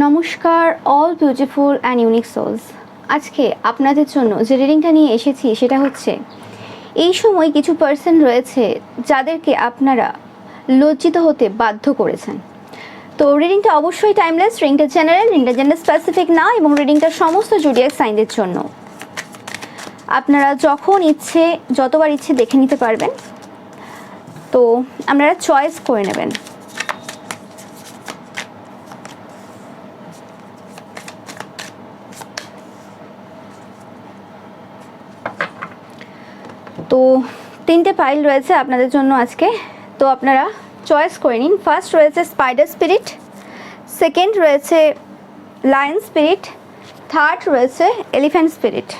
নমস্কার all beautiful and unique souls. আজকে আপনাদের জন্য যে রিডিংটা নিয়ে এসেছি সেটা হচ্ছে এই সময় কিছু পার্সন রয়েছে যাদেরকে আপনারা লজ্জিত হতে বাধ্য করেছেন। তো রিডিংটা অবশ্যই টাইমলেস, রিডিংটা জেনারেল, রিডিংটা জেন্ডার স্পেসিফিক না এবং রিডিংটা সমস্ত জোডিয়াক সাইনদের জন্য। আপনারা যখন ইচ্ছে যতবার ইচ্ছে দেখে নিতে পারবেন। তো আপনারা চয়েস করে নেবেন। তো তিনটে পাইল রয়েছে আপনাদের জন্য আজকে, তো আপনারা চয়েস করে নিন। ফার্স্ট রয়েছে স্পাইডার স্পিরিট, সেকেন্ড রয়েছে লায়ন স্পিরিট, থার্ড রয়েছে এলিফ্যান্ট স্পিরিট।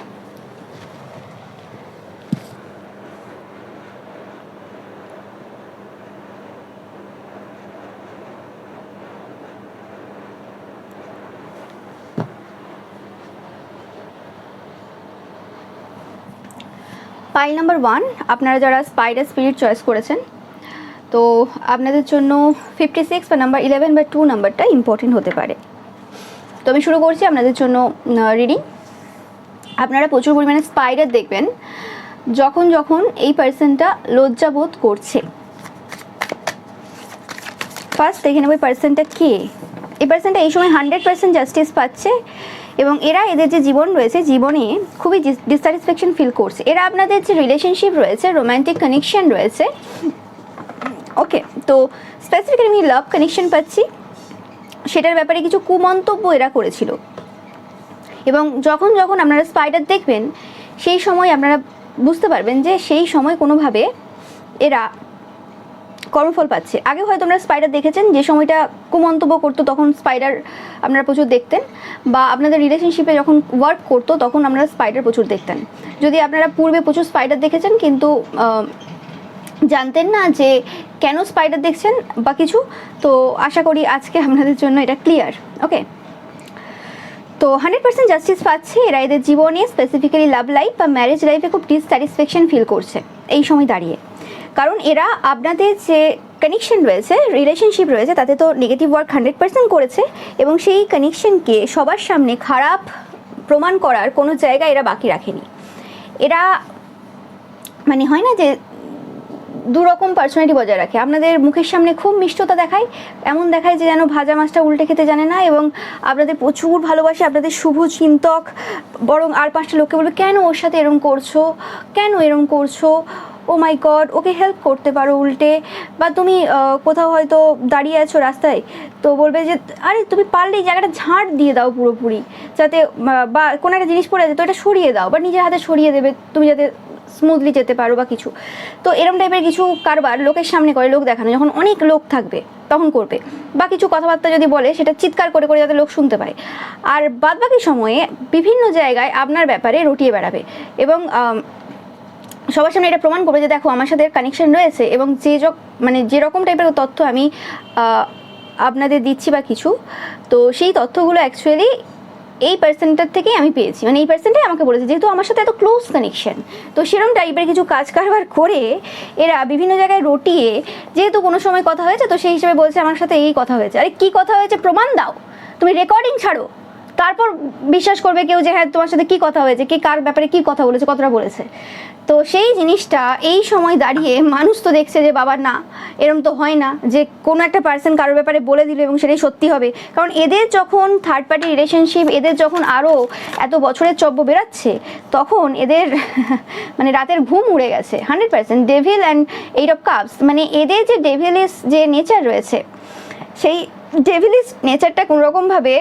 পাইল নাম্বার 1, আপনারা যারা স্পাইডার স্পিরিট চয়েস করেছেন, তো আপনাদের জন্য 56 বা নাম্বার 11 বা 2 নাম্বারটা ইম্পর্টেন্ট হতে পারে। তো আমি শুরু করছি আপনাদের জন্য রিডিং। আপনারা প্রচুর পরিমাণে স্পাইডার দেখবেন যখন যখন এই পার্সনটা লজ্জাবোধ করছে। ফার্স্ট দেখে নেব এই পার্সনটা কে। এই পার্সনটা এই সময় 100% জাস্টিস পাচ্ছে এবং এরা এদের যে জীবন রয়েছে, জীবনে খুবই ডিসস্যাটিসফ্যাকশন ফিল করছে। এরা আপনাদের যে রিলেশনশিপ রয়েছে, রোম্যান্টিক কানেকশন রয়েছে, ওকে, তো স্পেসিফিক্যালি আমি লাভ কানেকশন পাচ্ছি, সেটার ব্যাপারে কিছু কুমন্তব্য এরা করেছিল। এবং যখন যখন আপনারা স্পাইডার দেখবেন সেই সময় আপনারা বুঝতে পারবেন যে সেই সময় কোনোভাবে এরা কর্মফল পাচ্ছে। আগে হয়তো আপনারা স্পাইডার দেখেছেন যে সময়টা কুমন্তব্য করতো, তখন স্পাইডার আপনারা প্রচুর দেখতেন, বা আপনাদের রিলেশনশিপে যখন ওয়ার্ক করতো তখন আপনারা স্পাইডার প্রচুর দেখতেন। যদি আপনারা পূর্বে প্রচুর স্পাইডার দেখেছেন কিন্তু জানতেন না যে কেন স্পাইডার দেখছেন বা কিছু, তো আশা করি আজকে আপনাদের জন্য এটা ক্লিয়ার। ওকে, তো 100% জাস্টিস পাচ্ছে এরা এদের জীবনে, স্পেসিফিক্যালি লাভ লাইফ বা ম্যারেজ লাইফে খুব ডিসস্যাটিসফ্যাকশন ফিল করছে এই সময় দাঁড়িয়ে। কারণ এরা আপনাদের যে কানেকশন রয়েছে, রিলেশনশিপ রয়েছে, তাতে তো নেগেটিভ ওয়ার্ক 100% করেছে এবং সেই কানেকশনকে সবার সামনে খারাপ প্রমাণ করার কোনো জায়গা এরা বাকি রাখেনি। এরা মানে হয় না যে দুরকম পার্সোনালিটি বজায় রাখে। আপনাদের মুখের সামনে খুব মিষ্টতা দেখায়, এমন দেখায় যে যেন ভাজা মাছটা উল্টে খেতে জানে না, এবং আপনাদের প্রচুর ভালোবাসে, আপনাদের শুভ চিন্তক, বরং আর 5টা লোককে বলবে কেন ওর সাথে এরম করছো, কেন এরম করছো, ও মাই গড, ওকে হেল্প করতে পারো উল্টে। বা তুমি কোথাও হয়তো দাঁড়িয়ে আছো রাস্তায়, তো বলবে যে আরে তুমি পারলে এই জায়গাটা ঝাঁট দিয়ে দাও পুরোপুরি, যাতে বা কোনো একটা জিনিস পড়ে আছে তো এটা সরিয়ে দাও, বা নিজের হাতে সরিয়ে দেবে তুমি যাতে স্মুথলি যেতে পারো বা কিছু। তো এরম টাইপের কিছু কারবার লোকের সামনে করে, লোক দেখানো, যখন অনেক লোক থাকবে তখন করবে, বা কিছু কথাবার্তা যদি বলে সেটা চিৎকার করে করে যাতে লোক শুনতে পায়। আর বাদবাকি সময়ে বিভিন্ন জায়গায় আপনার ব্যাপারে রটিয়ে বেড়াবে এবং সবার সামনে এটা প্রমাণ করবে যে দেখো আমার সাথে কানেকশন রয়েছে, এবং মানে যেরকম টাইপের তথ্য আমি আপনাদের দিচ্ছি বা কিছু, তো সেই তথ্যগুলো অ্যাকচুয়ালি এই পার্সনটার থেকেই আমি পেয়েছি। মানে এই পার্সনটাই আমাকে বলেছে, যেহেতু আমার সাথে এত ক্লোজ কানেকশন, তো সেরকম টাইপের কিছু কাজ কারবার করে এরা বিভিন্ন জায়গায় রটিয়ে, যেহেতু কোনো সময় কথা হয়েছে তো সেই হিসেবে বলছে আমার সাথে এই কথা হয়েছে। আরে কী কথা হয়েছে প্রমাণ দাও, তুমি রেকর্ডিং ছাড়ো, তারপর বিশ্বাস করবে কেউ যে হ্যাঁ তোমার সাথে কী কথা হয়েছে, কে কার ব্যাপারে কী কথা বলেছে, কতটা বলেছে। তো সেই জিনিসটা এই সময় দাঁড়িয়ে মানুষ তো দেখছে যে বাবা না, এরম তো হয় না যে কোনো একটা পার্সন কারোর ব্যাপারে বলে দিল এবং সেটাই সত্যি হবে। কারণ এদের যখন থার্ড পার্টি রিলেশনশিপ, এদের যখন আরও এত বছরের চব্য বেরাচ্ছে, তখন এদের মানে রাতের ঘুম উড়ে গেছে 100%। ডেভিল অ্যান্ড 8 অফ কাপস, মানে এদের যে ডেভিলিস যে নেচার রয়েছে, সেই ডেভিলিস নেচারটা কোনোরকমভাবে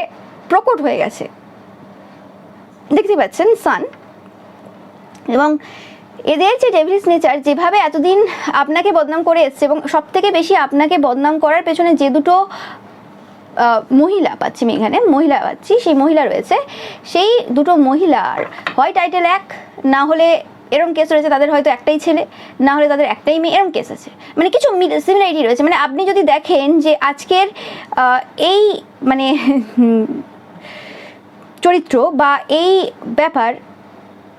প্রকট হয়ে গেছে, দেখতে পাচ্ছেন সান। এবং এদের যে ডেভিলিস নেচার যেভাবে এতদিন আপনাকে বদনাম করে এসছে, এবং সব থেকে বেশি আপনাকে বদনাম করার পেছনে যে দুটো মহিলা পাচ্ছি, আমি এখানে মহিলা পাচ্ছি, সেই মহিলা রয়েছে, সেই দুটো মহিলার হয় টাইটেল 1, না হলে এরম কেস রয়েছে তাদের হয়তো একটাই ছেলে, না হলে তাদের একটাই মেয়ে, এরম কেস আছে। মানে কিছু সিমিলারিটি রয়েছে। মানে আপনি যদি দেখেন যে আজকের এই মানে চরিত্র বা এই ব্যাপার,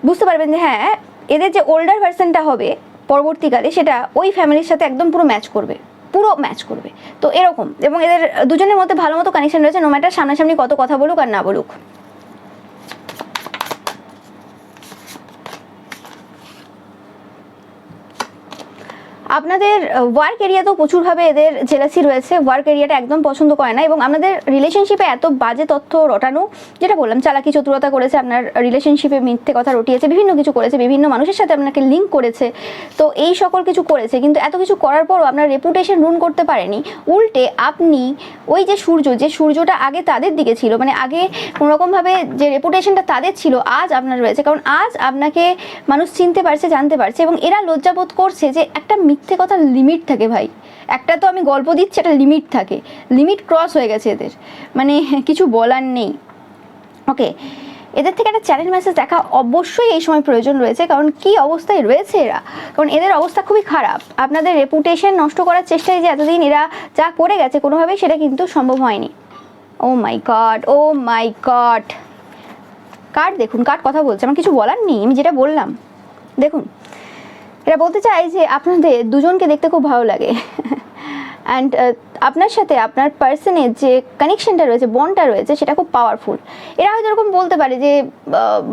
বুঝতে পারবেন যে হ্যাঁ এদের যে ওল্ডার ভার্সনটা হবে পরবর্তীকালে সেটা ওই ফ্যামিলির সাথে একদম পুরো ম্যাচ করবে। পুরো ম্যাচ করবে। তো এরকম, এবং এদের দুজনের মধ্যে ভালো মতো কানেকশন রয়েছে, নো ম্যাটার সামনাসামনি কত কথা বলুক আর না বলুক। আপনাদের ওয়ার্ক এরিয়াতেও প্রচুরভাবে এদের জেলাসি রয়েছে, ওয়ার্ক এরিয়াটা একদম পছন্দ করে না, এবং আপনাদের রিলেশনশিপে এত বাজে তথ্য রটানো, যেটা বললাম চালাকি চতুরতা করেছে, আপনার রিলেশনশিপে মিথ্যে কথা রটিয়েছে, বিভিন্ন কিছু করেছে, বিভিন্ন মানুষের সাথে আপনাকে লিঙ্ক করেছে, তো এই সকল কিছু করেছে। কিন্তু এত কিছু করার পরও আপনার রেপুটেশন রুন করতে পারেনি। উল্টে আপনি ওই যে সূর্যটা আগে তাদের দিকে ছিল, মানে আগে কোনোরকমভাবে যে রেপুটেশনটা তাদের ছিল আজ আপনার রয়েছে, কারণ আজ আপনাকে মানুষ চিনতে পারছে, জানতে পারছে, এবং এরা লজ্জাবোধ করছে যে একটা মিথ্যে কথার লিমিট থাকে ভাই। একটা তো আমি গল্প দিচ্ছি, একটা লিমিট থাকে, লিমিট ক্রস হয়ে গেছে এদের, মানে কিছু বলার নেই। ওকে, এদের থেকে একটা চ্যালেঞ্জ মেসেজ দেখা অবশ্যই এই সময় প্রয়োজন রয়েছে, কারণ কি অবস্থায় রয়েছে এরা, কারণ এদের অবস্থা খুবই খারাপ। আপনাদের রেপুটেশন নষ্ট করার চেষ্টায় যে এতদিন এরা যা করে গেছে কোনোভাবেই সেটা কিন্তু সম্ভব হয়নি। ও মাই গড, ও মাই গড, কার্ড দেখুন, কার্ড কথা বলছে, আমার কিছু বলার নেই, আমি যেটা বললাম দেখুন। এরা বলতে চাই যে আপনাদের দুজনকে দেখতে খুব ভালো লাগে, অ্যান্ড আপনার সাথে আপনার পার্সনের যে কানেকশনটা রয়েছে, বন্ডটা রয়েছে, সেটা খুব পাওয়ারফুল। এরা হয়তো এরকম বলতে পারে যে,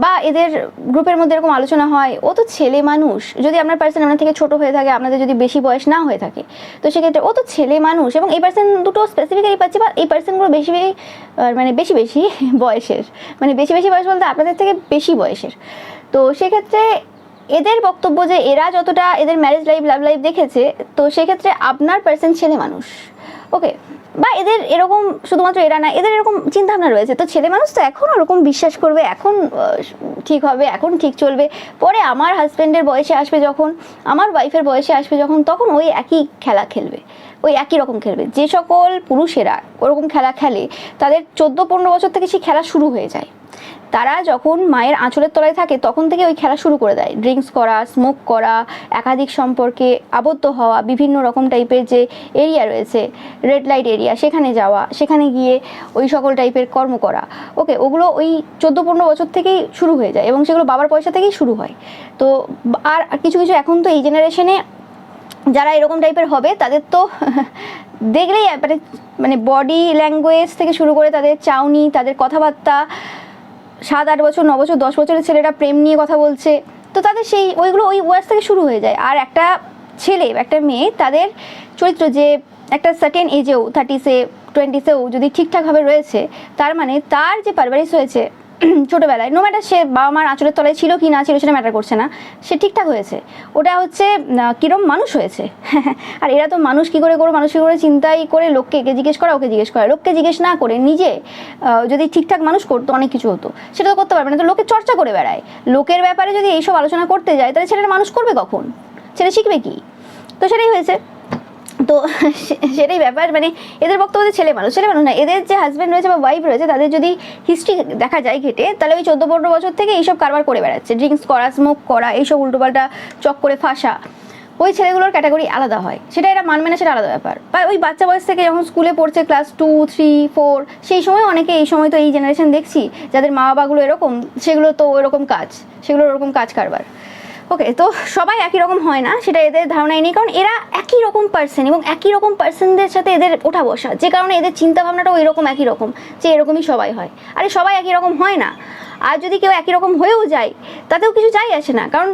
বা এদের গ্রুপের মধ্যে এরকম আলোচনা হয়, ও তো ছেলে মানুষ, যদি আপনার পার্সন আপনার থেকে ছোট হয়ে থাকে, আপনাদের যদি বেশি বয়স না হয়ে থাকে, তো সেক্ষেত্রে ও তো ছেলে মানুষ, এবং এই পার্সন দুটো স্পেসিফিক্যালি পাচ্ছি, বা এই পার্সনগুলো বেশি বেশি বয়সের, মানে বেশি বয়স বলতে আপনাদের থেকে বেশি বয়সের। তো সেক্ষেত্রে এদের বক্তব্য যে এরা যতটা এদের ম্যারেজ লাইফ, লাভ লাইফ দেখেছে, তো সেক্ষেত্রে আপনার পার্সন ছেলে মানুষ। ওকে, বা এদের এরকম, শুধুমাত্র এরা না, এদের এরকম চিন্তাভাবনা রয়েছে, তো ছেলে মানুষ তো এখন ওরকম বিশ্বাস করবে, এখন ঠিক হবে, এখন ঠিক চলবে, পরে আমার হাজব্যান্ডের বয়সে আসবে যখন, আমার ওয়াইফের বয়সে আসবে যখন, তখন ওই একই খেলা খেলবে, ওই একই রকম খেলবে। যে সকল পুরুষেরা ওরকম খেলা খেলে তাদের 14-15 বছর থেকে সেই খেলা শুরু হয়ে যায়। তারা যখন মায়ের আঁচলের তলায় থাকে তখন থেকে ওই খেলা শুরু করে দেয়, ড্রিঙ্কস করা, স্মোক করা, একাধিক সম্পর্কে আবদ্ধ হওয়া, বিভিন্ন রকম টাইপের যে এরিয়া রয়েছে, রেড লাইট এরিয়া, সেখানে যাওয়া, সেখানে গিয়ে ওই সকল টাইপের কর্ম করা। ওকে, ওগুলো ওই 14-15 বছর থেকেই শুরু হয়ে যায়, এবং সেগুলো বাবার পয়সা থেকেই শুরু হয়। তো আর কিছু এখন তো এই জেনারেশনে যারা এরকম টাইপের হবে তাদের তো দেখলেই মানে বডি ল্যাঙ্গুয়েজ থেকে শুরু করে তাদের চাউনি, তাদের কথাবার্তা, 7-8 বছর, 9 বছর, 10 বছরের ছেলেরা প্রেম নিয়ে কথা বলছে, তো তাদের সেই ওইগুলো ওই ওয়ার্স থেকে শুরু হয়ে যায়। আর একটা ছেলে, একটা মেয়ে, তাদের চরিত্র যে একটা সার্টেন এজেও, 30-সে 20-সেও যদি ঠিকঠাকভাবে রয়েছে, তার মানে তার যে পারভারিশ হয়েছে ছোটোবেলায়, নো ম্যাটার সে বাবা মার আঁচলের তলায় ছিল কি না ছিল সেটা ম্যাটার করছে না, সে ঠিকঠাক হয়েছে, ওটা হচ্ছে কীরকম মানুষ হয়েছে। আর এরা তো মানুষ কী করে মানুষ কী করে চিন্তাই করে, লোককে একে জিজ্ঞেস করা, ওকে জিজ্ঞেস করা, লোককে জিজ্ঞেস না করে নিজে যদি ঠিকঠাক মানুষ করতো অনেক কিছু হতো, সেটা তো করতে পারবে না। তো লোকে চর্চা করে বেড়ায়, লোকের ব্যাপারে যদি এইসব আলোচনা করতে যায় তাহলে ছেলেটা মানুষ করবে কখন, ছেলে শিখবে কি? তো সেটাই হয়েছে। তো সেটাই ব্যাপার, মানে এদের বক্তব্য যে ছেলে মানুষ না, এদের যে হাজব্যান্ড রয়েছে বা ওয়াইফ রয়েছে তাদের যদি হিস্ট্রি দেখা যায় ঘেটে, তাহলে ওই 14-15 বছর থেকে এইসব কারবার করে বেড়াচ্ছে, ড্রিঙ্কস করা, স্মোক করা, এইসব উল্টোপাল্টা চক করে ফাঁসা। ওই ছেলেগুলোর ক্যাটাগরি আলাদা হয়, সেটা এরা মানবে না, সেটা আলাদা ব্যাপার। বা ওই বাচ্চা বয়স থেকে যখন স্কুলে পড়ছে, ক্লাস 2, 3, 4, সেই সময় অনেকে, এই সময় তো এই জেনারেশন দেখছি যাদের মা বাবাগুলো এরকম, সেগুলো তো ওরকম কাজ, সেগুলো ওরকম কাজ কারবার। ওকে, তো সবাই একই রকম হয় না, সেটা এদের ধারণাই নেই, কারণ এরা একই রকম পার্সন, এবং একই রকম পার্সনদের সাথে এদের ওঠা বসা, যে কারণে এদের চিন্তাভাবনাটাও এরকম, একই রকম, যে এরকমই সবাই হয়। আরে সবাই একই রকম হয় না, আর যদি কেউ একই রকম হয়েও যায় তাতেও কিছু যায় আসে না, কারণ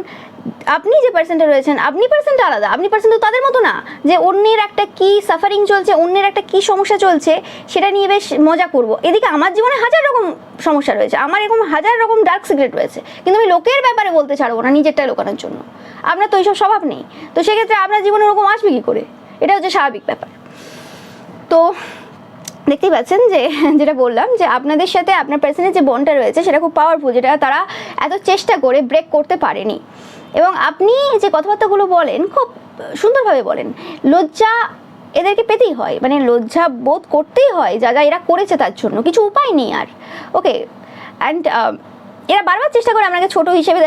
আপনি যে পার্সনটা রয়েছেন, আপনি পার্সনটা আলাদা, আপনি পার্সন তো তাদের মতো না যে অন্যের একটা কি সাফারিং চলছে, অন্যের একটা কি সমস্যা চলছে সেটা নিয়ে বেশ মজা করব। এদিকে আমার জীবনে 1000 রকম সমস্যা রয়েছে, আমার এরকম 1000 রকম ডার্ক সিক্রেট রয়েছে, কিন্তু আমি লোকের ব্যাপারে বলতে ছাড়বো না নিজেরটা লোকানোর জন্য। আপনার তো এইসব স্বভাব নেই, তো সেক্ষেত্রে আপনার জীবনে ওরকম আসবে কী করে? এটা হচ্ছে স্বাভাবিক ব্যাপার। তো দেখতেই পাচ্ছেন যে যেটা বললাম, যে আপনাদের সাথে আপনার পার্সনের যে বন্ডটা রয়েছে সেটা খুব পাওয়ারফুল, যেটা তারা এত চেষ্টা করে ব্রেক করতে পারেনি। এবং আপনি যে কথাবার্তাগুলো বলেন খুব সুন্দরভাবে বলেন, লজ্জা এদেরকে পেতেই হয়, মানে লজ্জা বোধ করতেই হয় যা যা এরা করেছে তার জন্য, কিছু উপায় নেই আর। ওকে, অ্যান্ড এরা বারবার চেষ্টা করে আপনাকে ছোট হিসেবে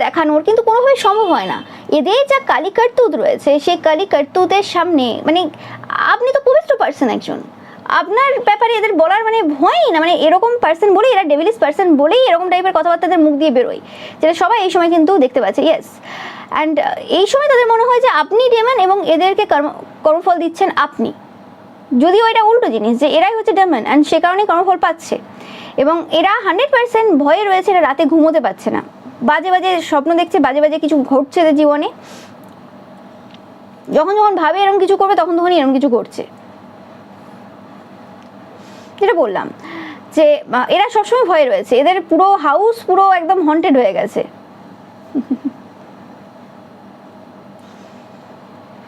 দেখানোর, কিন্তু কোনোভাবেই সম্ভব হয় না। এদের যা কালি কার্তুত রয়েছে, সেই কালি কার্তুতের সামনে, মানে আপনি তো পবিত্র পার্সন একজন, আপনার ব্যাপারে এদের বলার মানে ভয়ই না, মানে এরকম পার্সন বলেই, এরা ডেভিলিস পার্সন বলেই এরকম টাইপের কথাবার্তাদের মুখ দিয়ে বেরোয়, যেটা সবাই এই সময় কিন্তু দেখতে পাচ্ছে। ইয়েস, অ্যান্ড এই সময় তাদের মনে হয় যে আপনি ডেমন, এবং এদেরকে কর্মফল দিচ্ছেন আপনি, যদিও এটা উল্টো জিনিস যে এরাই হচ্ছে ডেমন অ্যান্ড সে কারণেই কর্মফল পাচ্ছে। এবং এরা 100% ভয়ে রয়েছে, এরা রাতে ঘুমোতে পারছে না, বাজে বাজে স্বপ্ন দেখছে, বাজে বাজে কিছু ঘটছে এদের জীবনে, যখন যখন ভাবে এরকম কিছু করবে তখন তখনই এরকম কিছু করছে। যেটা বললাম যে এরা সবসময় ভয়ে রয়েছে, এদের পুরো হাউস পুরো একদম হন্টেড হয়ে গেছে।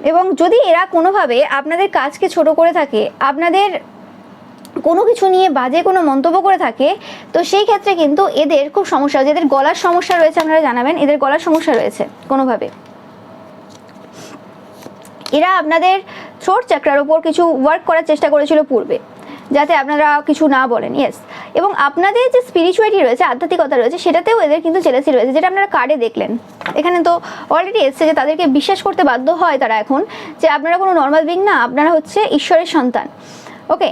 এবং যদি এরা কোনোভাবে আপনাদের কাজকে ছোট করে থাকে, আপনাদের কোনো কিছু নিয়ে বাজে কোনো মন্তব্য করে থাকে, তো সেই ক্ষেত্রে কিন্তু এদের খুব সমস্যা হচ্ছে। এদের গলার সমস্যা রয়েছে, আপনারা জানাবেন এদের গলার সমস্যা রয়েছে কোনোভাবে। এরা আপনাদের থ্রোট চাকরার ওপর কিছু ওয়ার্ক করার চেষ্টা করেছিল পূর্বে, যাতে আপনারা কিছু না বলেন। ইয়েস, এবং আপনাদের যে স্পিরিচুয়ালিটি রয়েছে, আধ্যাত্মিকতা রয়েছে, সেটাতেও এদের কিন্তু জেলাসি রয়েছে, যেটা আপনারা কার্ডে দেখলেন। এখানে তো অলরেডি এসছে যে তাদেরকে বিশ্বাস করতে বাধ্য হয় তারা এখন যে আপনারা কোনো নর্মাল বিং না, আপনারা হচ্ছে ঈশ্বরের সন্তান। ওকে,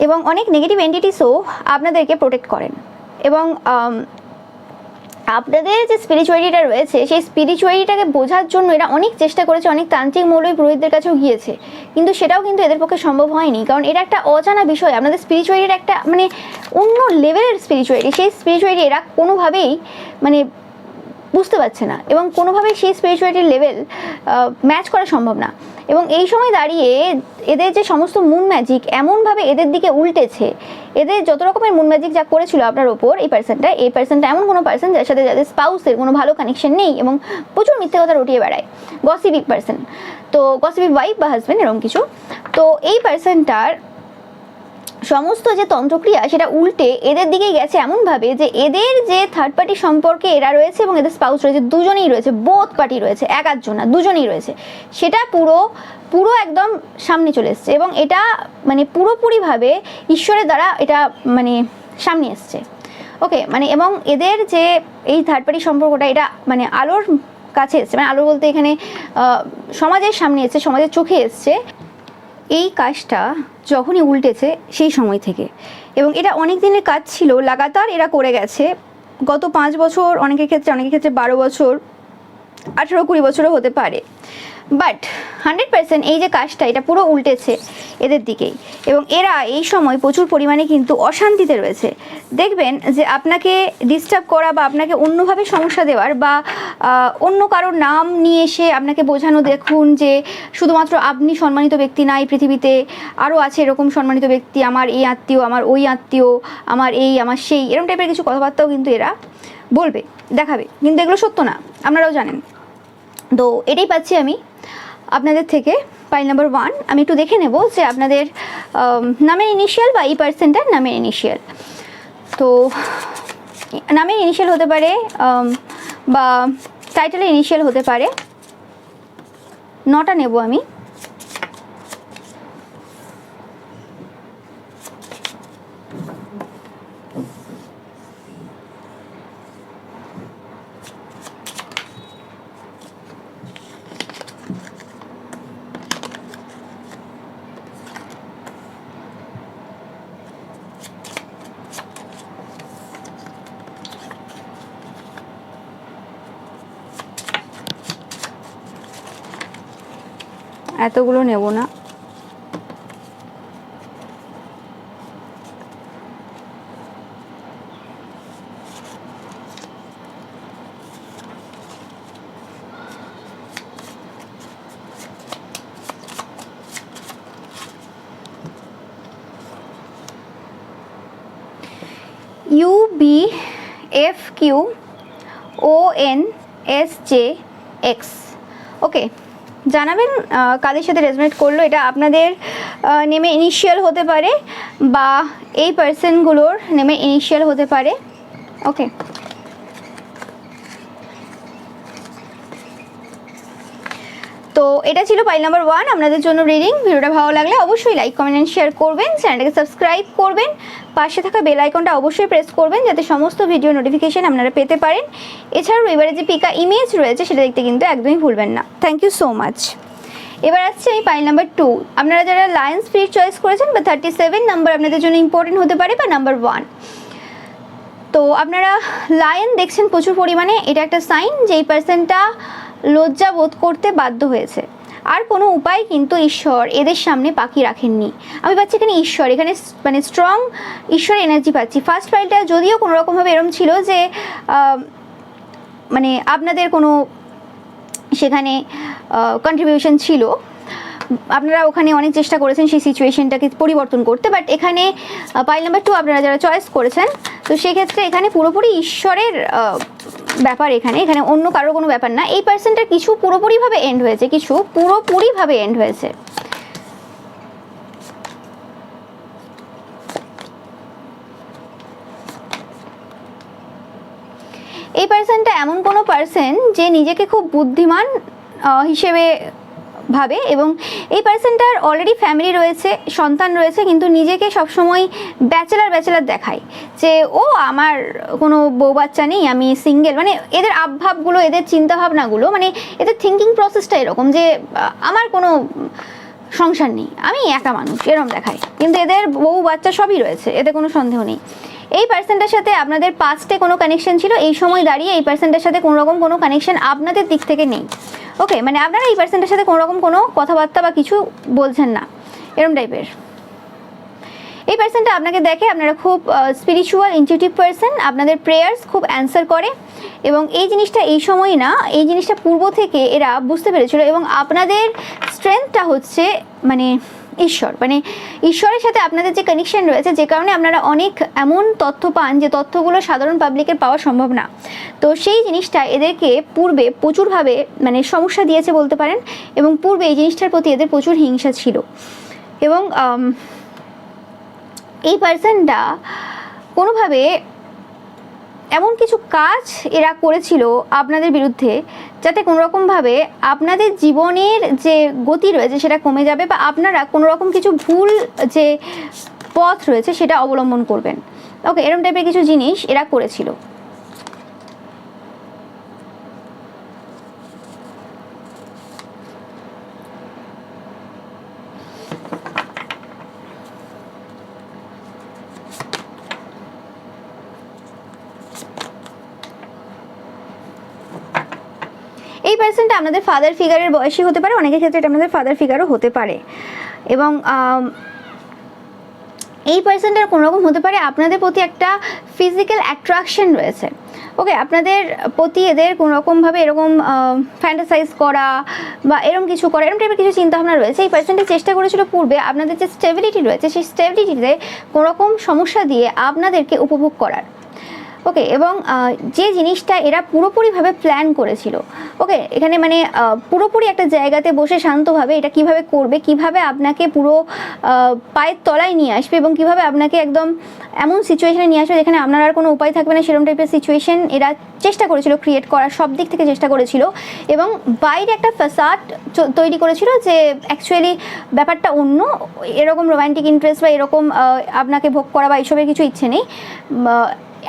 এবং অনেক নেগেটিভ এন্টিটিসও আপনাদেরকে প্রোটেক্ট করেন। এবং আপনাদের যে স্পিরিচুয়ালিটিটা রয়েছে, সেই স্পিরিচুয়ালিটিটাকে বোঝার জন্য এরা অনেক চেষ্টা করেছে, অনেক তান্ত্রিক মৌলবী পুরোহিতদের কাছেও গিয়েছে, কিন্তু সেটাও কিন্তু এদের পক্ষে সম্ভব হয়নি। কারণ এটা একটা অজানা বিষয়, আপনাদের স্পিরিচুয়ালিটির একটা মানে অন্য লেভেলের স্পিরিচুয়ালিটি, সেই স্পিরিচুয়ালিটি এরা কোনোভাবেই মানে বুঝতে পারছে না, এবং কোনোভাবেই সেই স্পিরিচুয়ালিটির লেভেল ম্যাচ করা সম্ভব না। এবং এই সময় দাঁড়িয়ে এদের যে সমস্ত মুন ম্যাজিক এমনভাবে এদের দিকে উল্টেছে, এদের যত রকমের মুন ম্যাজিক যা করেছিল আপনার ওপর এই পার্সনটা এমন কোনো পার্সন যার সাথে যাদের স্পাউসের কোনো ভালো কানেকশন নেই এবং প্রচুর মিথ্যে কথা রটিয়ে বেড়ায়, গসিপিক পার্সন, তো গসিপিক ওয়াইফ বা হাজব্যান্ড এরকম কিছু। তো এই পার্সনটার সমস্ত যে তন্ত্রক্রিয়া সেটা উল্টে এদের দিকেই গেছে, এমনভাবে যে এদের যে থার্ড পার্টি সম্পর্কে এরা রয়েছে এবং এদের স্পাউস রয়েছে, দুজনেই রয়েছে, বোথ পার্টি রয়েছে, এক আধজন না, দুজনেই রয়েছে, সেটা পুরো পুরো একদম সামনে চলে এসছে। এবং এটা মানে পুরোপুরিভাবে ঈশ্বরের দ্বারা এটা মানে সামনে এসছে। ওকে, মানে এবং এদের যে এই থার্ড পার্টি সম্পর্কটা এটা মানে আলোর কাছে এসছে, মানে আলো বলতে এখানে সমাজের সামনে এসছে, সমাজের চোখে এসছে এই কাজটা যখনই উল্টেছে সেই সময় থেকে। এবং এটা অনেক দিনের কাজ ছিল, লাগাতার এরা করে গেছে, গত 5 বছর, অনেকের ক্ষেত্রে 12 বছর, 18-20 বছরও হতে পারে। বাট 100% এই যে কাজটা এটা পুরো উল্টেছে এদের দিকেই। এবং এরা এই সময় প্রচুর পরিমাণে কিন্তু অশান্তিতে রয়েছে। দেখবেন যে আপনাকে ডিস্টার্ব করা বা আপনাকে অন্যভাবে সমস্যা দেওয়ার বা অন্য কারোর নাম নিয়ে এসে আপনাকে বোঝানো, দেখুন যে শুধুমাত্র আপনি সম্মানিত ব্যক্তি না, এই পৃথিবীতে আরও আছে এরকম সম্মানিত ব্যক্তি, আমার এই আত্মীয়, আমার ওই আত্মীয়, আমার এই আমার সেই, এরকম টাইপের কিছু কথাবার্তাও কিন্তু এরা বলবে, দেখাবে, কিন্তু এগুলো সত্য না, আপনারাও জানেন। তো এটাই পাচ্ছি আমি আপনাদের থেকে। পাইল নাম্বার 1 আমি একটু দেখে নেব যে আপনাদের নামের ইনিশিয়াল বা এই পার্সনটার নামের ইনিশিয়াল। তো নামের ইনিশিয়াল হতে পারে বা টাইটেলের ইনিশিয়াল হতে পারে, 9টা নেব আমি। এতগুলো নেব না, UBFQONSJX। ওকে, জানাবেন কাদের সাথে রেজোনেট করলো। এটা আপনাদের নেমে ইনিশিয়াল হতে পারে বা এই পার্সনগুলোর নেমে ইনিশিয়াল হতে পারে। ওকে, তো এটা ছিল পাইল নাম্বার 1 আপনাদের জন্য রিডিং। ভিডিওটা ভালো লাগলে অবশ্যই লাইক, কমেন্ট এন্ড শেয়ার করবেন, চ্যানেলটাকে সাবস্ক্রাইব করবেন, পাশে থাকা বেল আইকনটা অবশ্যই প্রেস করবেন যাতে সমস্ত ভিডিও নোটিফিকেশন আপনারা পেতে পারেন। এছাড়াও এবারে যে পিকা ইমেজ রয়েছে সেটা দেখতে কিন্তু একদমই ভুলবেন না। Thank you so much. এবার আসছে এই পাইল নাম্বার 2। আপনারা যারা লায়ন স্পিরিট চয়েস করেছেন বা 37 নাম্বার আপনাদের জন্য ইম্পর্টেন্ট হতে পারে, বা নাম্বার 1। তো আপনারা লায়ন দেখছেন প্রচুর পরিমাণে, এটা একটা সাইন যে এই পার্সনটা লজ্জা বোধ করতে বাধ্য হয়েছে। আর কোনো উপায় কিন্তু ঈশ্বর এদের সামনে বাকি রাখেননি। আমি পাচ্ছি এখানে ঈশ্বর, এখানে মানে স্ট্রং ঈশ্বর এনার্জি পাচ্ছি। ফার্স্ট ফাইলটা যদিও কোনো রকমভাবে এরম ছিল যে মানে আপনাদের কোনো সেখানে কন্ট্রিবিউশন ছিল, আপনারা ওখানে অনেক চেষ্টা করেছেন সেই সিচুয়েশনটাকে পরিবর্তন করতে, বাট এখানে পাইল নাম্বার 2 আপনারা যারা চয়েস করেছেন, তো সেক্ষেত্রে এখানে পুরোপুরি ঈশ্বরের ব্যাপার, এখানে এখানে অন্য কারোর কোনো ব্যাপার না। এই পার্সনটার কিছু পুরোপুরিভাবে এন্ড হয়েছে, কিছু পুরোপুরিভাবে এন্ড হয়েছে। এই পার্সনটা এমন কোনো পার্সন যে নিজেকে খুব বুদ্ধিমান হিসেবে ভাবে, এবং এই পার্সনটার অলরেডি ফ্যামিলি রয়েছে, সন্তান রয়েছে, কিন্তু নিজেকে সবসময় ব্যাচেলার দেখায় যে ও আমার কোনো বউ বাচ্চা নেই, আমি সিঙ্গেল। মানে এদের আবভাবগুলো, এদের চিন্তাভাবনাগুলো, মানে এদের থিঙ্কিং প্রসেসটা এরকম যে আমার কোনো সংসার নেই, আমি একা মানুষ, এরকম দেখায়। কিন্তু এদের বউ বাচ্চা সবই রয়েছে, এতে কোনো সন্দেহ নেই। এই পার্সনটার সাথে আপনাদের পাস্টে কোনো কানেকশন ছিল, এই সময় দাঁড়িয়ে এই পার্সনটার সাথে কোনো রকম কোনো কানেকশন আপনাদের দিক থেকে নেই। ওকে, মানে আপনারা এই পার্সনটার সাথে কোনো রকম কোনো কথাবার্তা বা কিছু বলছেন না, এরকম টাইপের। এই পার্সনটা আপনাকে দেখে আপনারা খুব স্পিরিচুয়াল ইনটিউটিভ পার্সন, আপনাদের প্রেয়ার্স খুব অ্যান্সার করে, এবং এই জিনিসটা এই সময় না, এই জিনিসটা পূর্ব থেকে এরা বুঝতে পেরেছিল। এবং আপনাদের স্ট্রেংথটা হচ্ছে মানে ঈশ্বর, মানে ঈশ্বরের সাথে আপনাদের যে কানেকশন রয়েছে, যে কারণে আপনারা অনেক এমন তথ্য পান যে তথ্যগুলো সাধারণ পাবলিকের পাওয়া সম্ভব না। তো সেই জিনিসটা এদেরকে পূর্বে প্রচুরভাবে মানে সমস্যা দিয়েছে বলতে পারেন, এবং পূর্বে এই জিনিসটার প্রতি এদের প্রচুর হিংসা ছিল। এবং এই পার্সনটা কোনোভাবে এমন কিছু কাজ এরা করেছিল আপনাদের বিরুদ্ধে, যাতে কোনোরকমভাবে আপনাদের জীবনের যে গতি রয়েছে সেটা কমে যাবে, বা আপনারা কোনোরকম কিছু ভুল যে পথ রয়েছে সেটা অবলম্বন করবেন। ওকে, এরকম টাইপের কিছু জিনিস এরা করেছিল। এই পার্সনটা আপনাদের ফাদার ফিগারের বয়সী হতে পারে, অনেকের ক্ষেত্রে এটা আপনাদের ফাদার ফিগারও হতে পারে। এবং এই পার্সনটার কোনোরকম হতে পারে আপনাদের প্রতি একটা ফিজিক্যাল অ্যাট্রাকশন রয়েছে। ওকে, আপনাদের প্রতি এদের কোনোরকমভাবে এরকম ফ্যান্টাসাইজ করা বা এরকম কিছু করা, এরকম টাইপের কিছু চিন্তাভাবনা রয়েছে। এই পার্সনটা চেষ্টা করেছিল পূর্বে আপনাদের যে স্টেবিলিটি রয়েছে সেই স্টেবিলিটিতে কোনোরকম সমস্যা দিয়ে আপনাদেরকে উপভোগ করার। ওকে, এবং যে জিনিসটা এরা পুরোপুরিভাবে প্ল্যান করেছিল, ওকে, এখানে মানে পুরোপুরি একটা জায়গাতে বসে শান্তভাবে এটা কিভাবে করবে, কিভাবে আপনাকে পুরো পায়ের তলায় নিয়ে আসবে, এবং কিভাবে আপনাকে একদম এমন সিচুয়েশনে নিয়ে আসবে যেখানে আপনার আর কোনো উপায় থাকবে না, সেরকম টাইপের সিচুয়েশন এরা চেষ্টা করেছিল ক্রিয়েট করার, সব দিক থেকে চেষ্টা করেছিল। এবং বাইরে একটা ফ্যাসাড তৈরি করেছিল যে অ্যাকচুয়ালি ব্যাপারটা অন্য, এরকম রোম্যান্টিক ইন্টারেস্ট বা এরকম আপনাকে ভোগ করা বা এইসবের কিছু ইচ্ছে নেই,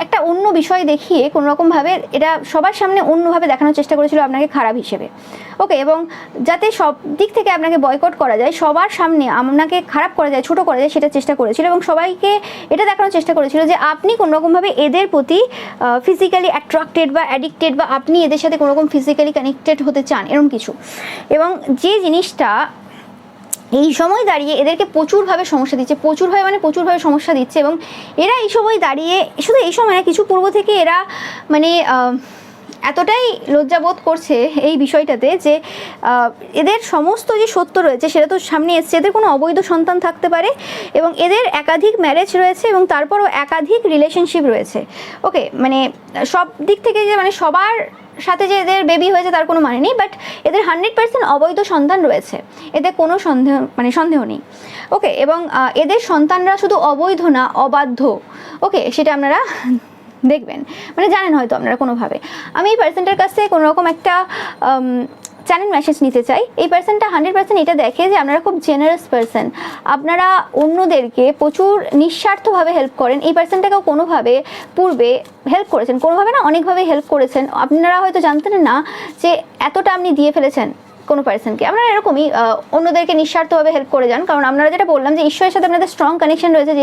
একটা অন্য বিষয় দেখিয়ে কোনোরকমভাবে এটা সবার সামনে অন্যভাবে দেখানোর চেষ্টা করেছিল আপনাকে খারাপ হিসেবে। ওকে, এবং যাতে সব দিক থেকে আপনাকে বয়কট করা যায়, সবার সামনে আপনাকে খারাপ করা যায়, ছোট করা যায়, সেটা চেষ্টা করেছিল। এবং সবাইকে এটা দেখানোর চেষ্টা করেছিল যে আপনি কোনোরকমভাবে এদের প্রতি ফিজিক্যালি অ্যাট্রাক্টেড বা অ্যাডিক্টেড, বা আপনি এদের সাথে কোনোরকম ফিজিক্যালি কানেক্টেড হতে চান, এরকম কিছু। এবং যে জিনিসটা এই সময় দাঁড়িয়ে এদেরকে প্রচুরভাবে সমস্যা দিচ্ছে, প্রচুরভাবে সমস্যা দিচ্ছে। এবং এরা এই সময় দাঁড়িয়ে, শুধু এই সময় না, কিছু পূর্ব থেকে এরা মানে এতটাই লজ্জাবোধ করছে এই বিষয়টাতে যে এদের সমস্ত যে সত্য রয়েছে সেটা তো সামনে এসছে। এদের কোনো অবৈধ সন্তান থাকতে পারে, এবং এদের একাধিক ম্যারেজ রয়েছে, এবং তারপরও একাধিক রিলেশনশিপ রয়েছে। ওকে, মানে সব দিক থেকে যে মানে সবার সাথে যে এদের বেবি হয়েছে তার কোনো মানে নেই, বাট এদের 100% অবৈধ সন্তান রয়েছে, এতে কোনো সন্দেহ নেই। ওকে, এবং এদের সন্তানরা শুধু অবৈধ না, অবাধ্য। ওকে, সেটা আপনারা দেখবেন, মানে জানেন হয়তো আপনারা কোনোভাবে। আমি এই পার্সনটার কাছ থেকে কোনোরকম একটা চ্যানেল মেসেজ নিতে চাই। এই পার্সনটা 100% এটা দেখে যে আপনারা খুব জেনারেস পার্সন, আপনারা অন্যদেরকে প্রচুর নিঃস্বার্থভাবে হেল্প করেন। এই পার্সনটাকেও কোনোভাবে পূর্বে হেল্প করেছেন, কোনোভাবে না অনেকভাবে হেল্প করেছেন। আপনারা হয়তো জানতেন না যে এতটা আপনি দিয়ে ফেলেছেন কোনো পার্সনকে আপনারা এরকমই অন্যদেরকে নিঃস্বার্থভাবে হেল্প করে যান, কারণ আপনারা যেটা বললাম যে ঈশ্বরের সাথে আপনাদের স্ট্রং কানেকশন রয়েছে,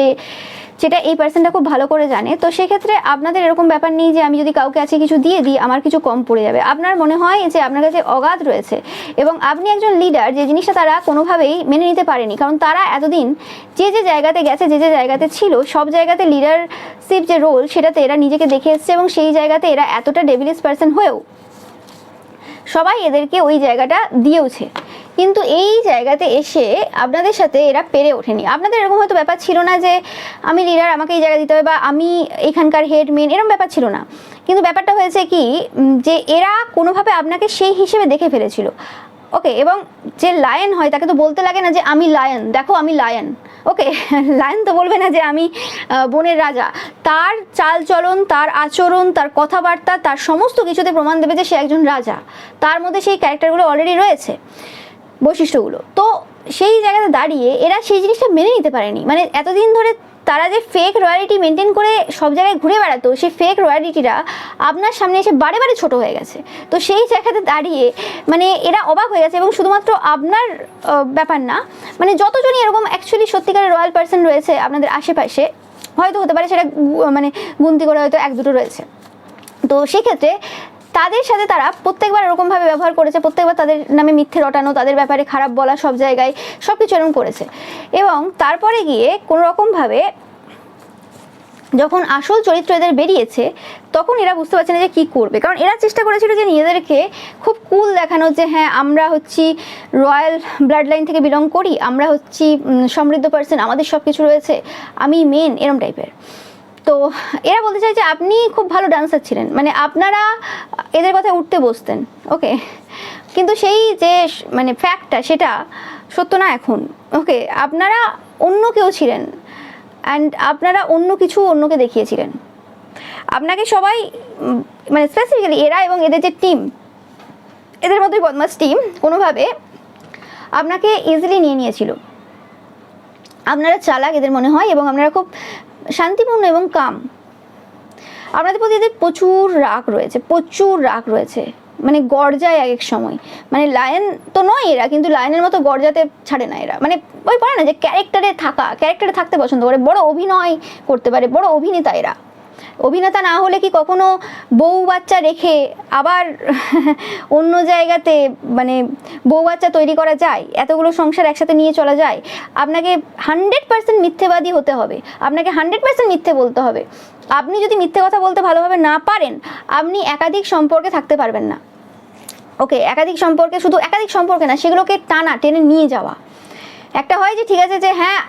যেটা এই পার্সনটা খুব ভালো করে জানে। তো সেক্ষেত্রে আপনাদের এরকম ব্যাপার নেই যে আমি যদি কাউকে আজকে কিছু দিয়ে দিই আমার কিছু কম পড়ে যাবে। আপনার মনে হয় যে আপনার কাছে অগাধ রয়েছে এবং আপনি একজন লিডার, যে জিনিসটা তারা কোনোভাবেই মেনে নিতে পারেনি, কারণ তারা এতদিন যে জায়গাতে গেছে, যে জায়গাতে ছিল, সব জায়গাতে লিডারশিপ যে রোল সেটাতে এরা নিজেকে দেখে এসছে এবং সেই জায়গাতে এরা এতটা ডেভিলিশ পার্সন হয়েও সবাই এদেরকে ওই জায়গাটা দিয়েওছে, কিন্তু এই জায়গাতে এসে আপনাদের সাথে এরা পেরে ওঠেনি। আপনাদের এরকম হয়তো ব্যাপার ছিল না যে আমি লিডার, আমাকে এই জায়গা দিতে হবে, বা আমি এখানকার হেড মেন, এরকম ব্যাপার ছিল না। কিন্তু ব্যাপারটা হয়েছে কি যে এরা কোনোভাবে আপনাকে সেই হিসেবে দেখে ফেলেছিল। ওকে, এবং যে লায়ন হয় তাকে তো বলতে লাগে না যে আমি লায়ন, দেখো আমি লায়ন। ওকে, লায়ন তো বলবে না যে আমি বনের রাজা। তার চালচলন, তার আচরণ, তার কথাবার্তা, তার সমস্ত কিছুতে প্রমাণ দেবে যে সে একজন রাজা। তার মধ্যে সেই ক্যারেক্টারগুলো অলরেডি রয়েছে, বৈশিষ্ট্যগুলো। তো সেই জায়গাতে দাঁড়িয়ে এরা সেই জিনিসটা মেনে নিতে পারেনি। মানে এতদিন ধরে তারা যে ফেক রয়্যালিটি মেনটেন করে সব জায়গায় ঘুরে বেড়াতো, সেই ফেক রয়্যালিটিটা আপনার সামনে এসে বারে বারে ছোটো হয়ে গেছে। তো সেই জায়গাতে দাঁড়িয়ে মানে এরা অবাক হয়ে গেছে, এবং শুধুমাত্র আপনার ব্যাপার না, মানে যতজনই এরকম অ্যাকচুয়ালি সত্যিকারের রয়্যাল পার্সন রয়েছে আপনাদের আশেপাশে, হয়তো হতে পারে সেটা মানে গুনতি করে হয়তো 1-2 রয়েছে, তো সেক্ষেত্রে তাদের সাথে তারা প্রত্যেকবার এরকমভাবে ব্যবহার করেছে, প্রত্যেকবার তাদের নামে মিথ্যে রটানো, তাদের ব্যাপারে খারাপ বলা, সব জায়গায় সব কিছু এরকম করেছে। এবং তারপরে গিয়ে কোনো রকমভাবে যখন আসল চরিত্র এদের বেরিয়েছে তখন এরা বুঝতে পারছে না যে কী করবে, কারণ এরা চেষ্টা করেছিল যে নিজেদেরকে খুব কুল দেখানো, যে হ্যাঁ আমরা হচ্ছি রয়্যাল ব্লাড লাইন থেকে বিলং করি, আমরা হচ্ছি সমৃদ্ধ পার্সন, আমাদের সব কিছু রয়েছে, আমি মেন, এরম টাইপের। তো এরা বলতে চাই যে আপনি খুব ভালো ডান্সার ছিলেন, মানে আপনারা এদের কথায় উঠতে বসতেন। ওকে, কিন্তু সেই যে মানে ফ্যাক্টটা সেটা সত্য না এখন। ওকে, আপনারা অন্য কেউ ছিলেন, অ্যান্ড আপনারা অন্য কিছু অন্যকে দেখিয়েছিলেন। আপনাকে সবাই মানে স্পেসিফিক্যালি এরা এবং এদের যে টিম, এদের মধ্যেই বদমাস টিম, কোনোভাবে আপনাকে ইজিলি নিয়ে নিয়েছিল। আপনারা চালাক এদের মনে হয়, এবং আপনারা খুব শান্তিপূর্ণ এবং কাম। আপনাদের প্রতি এদের প্রচুর রাগ রয়েছে, প্রচুর রাগ রয়েছে, মানে গর্জায় এক এক সময়। মানে লায়ন তো নয় এরা, কিন্তু লায়নের মতো গর্জাতে ছাড়ে না এরা। মানে ওই বলে না যে ক্যারেক্টারে থাকতে পছন্দ করে, বড় অভিনয় করতে পারে, বড় অভিনেতা এরা। অভিনেতা না হলে কি কখনো বউ বাচ্চা রেখে আবার অন্য জায়গাতে মানে বউ বাচ্চা তৈরি করা যায়? এতগুলো সংসার একসাথে নিয়ে চলা যায়? আপনাকে 100% মিথ্যেবাদী হতে হবে, আপনাকে 100% মিথ্যে বলতে হবে। আপনি যদি মিথ্যে কথা বলতে ভালোভাবে না পারেন, আপনি একাধিক সম্পর্কে থাকতে পারবেন না। ওকে, একাধিক সম্পর্কে, শুধু একাধিক সম্পর্কে না, সেগুলোকে টেনে নিয়ে যাওয়া। একটা হয় যে ঠিক আছে যে হ্যাঁ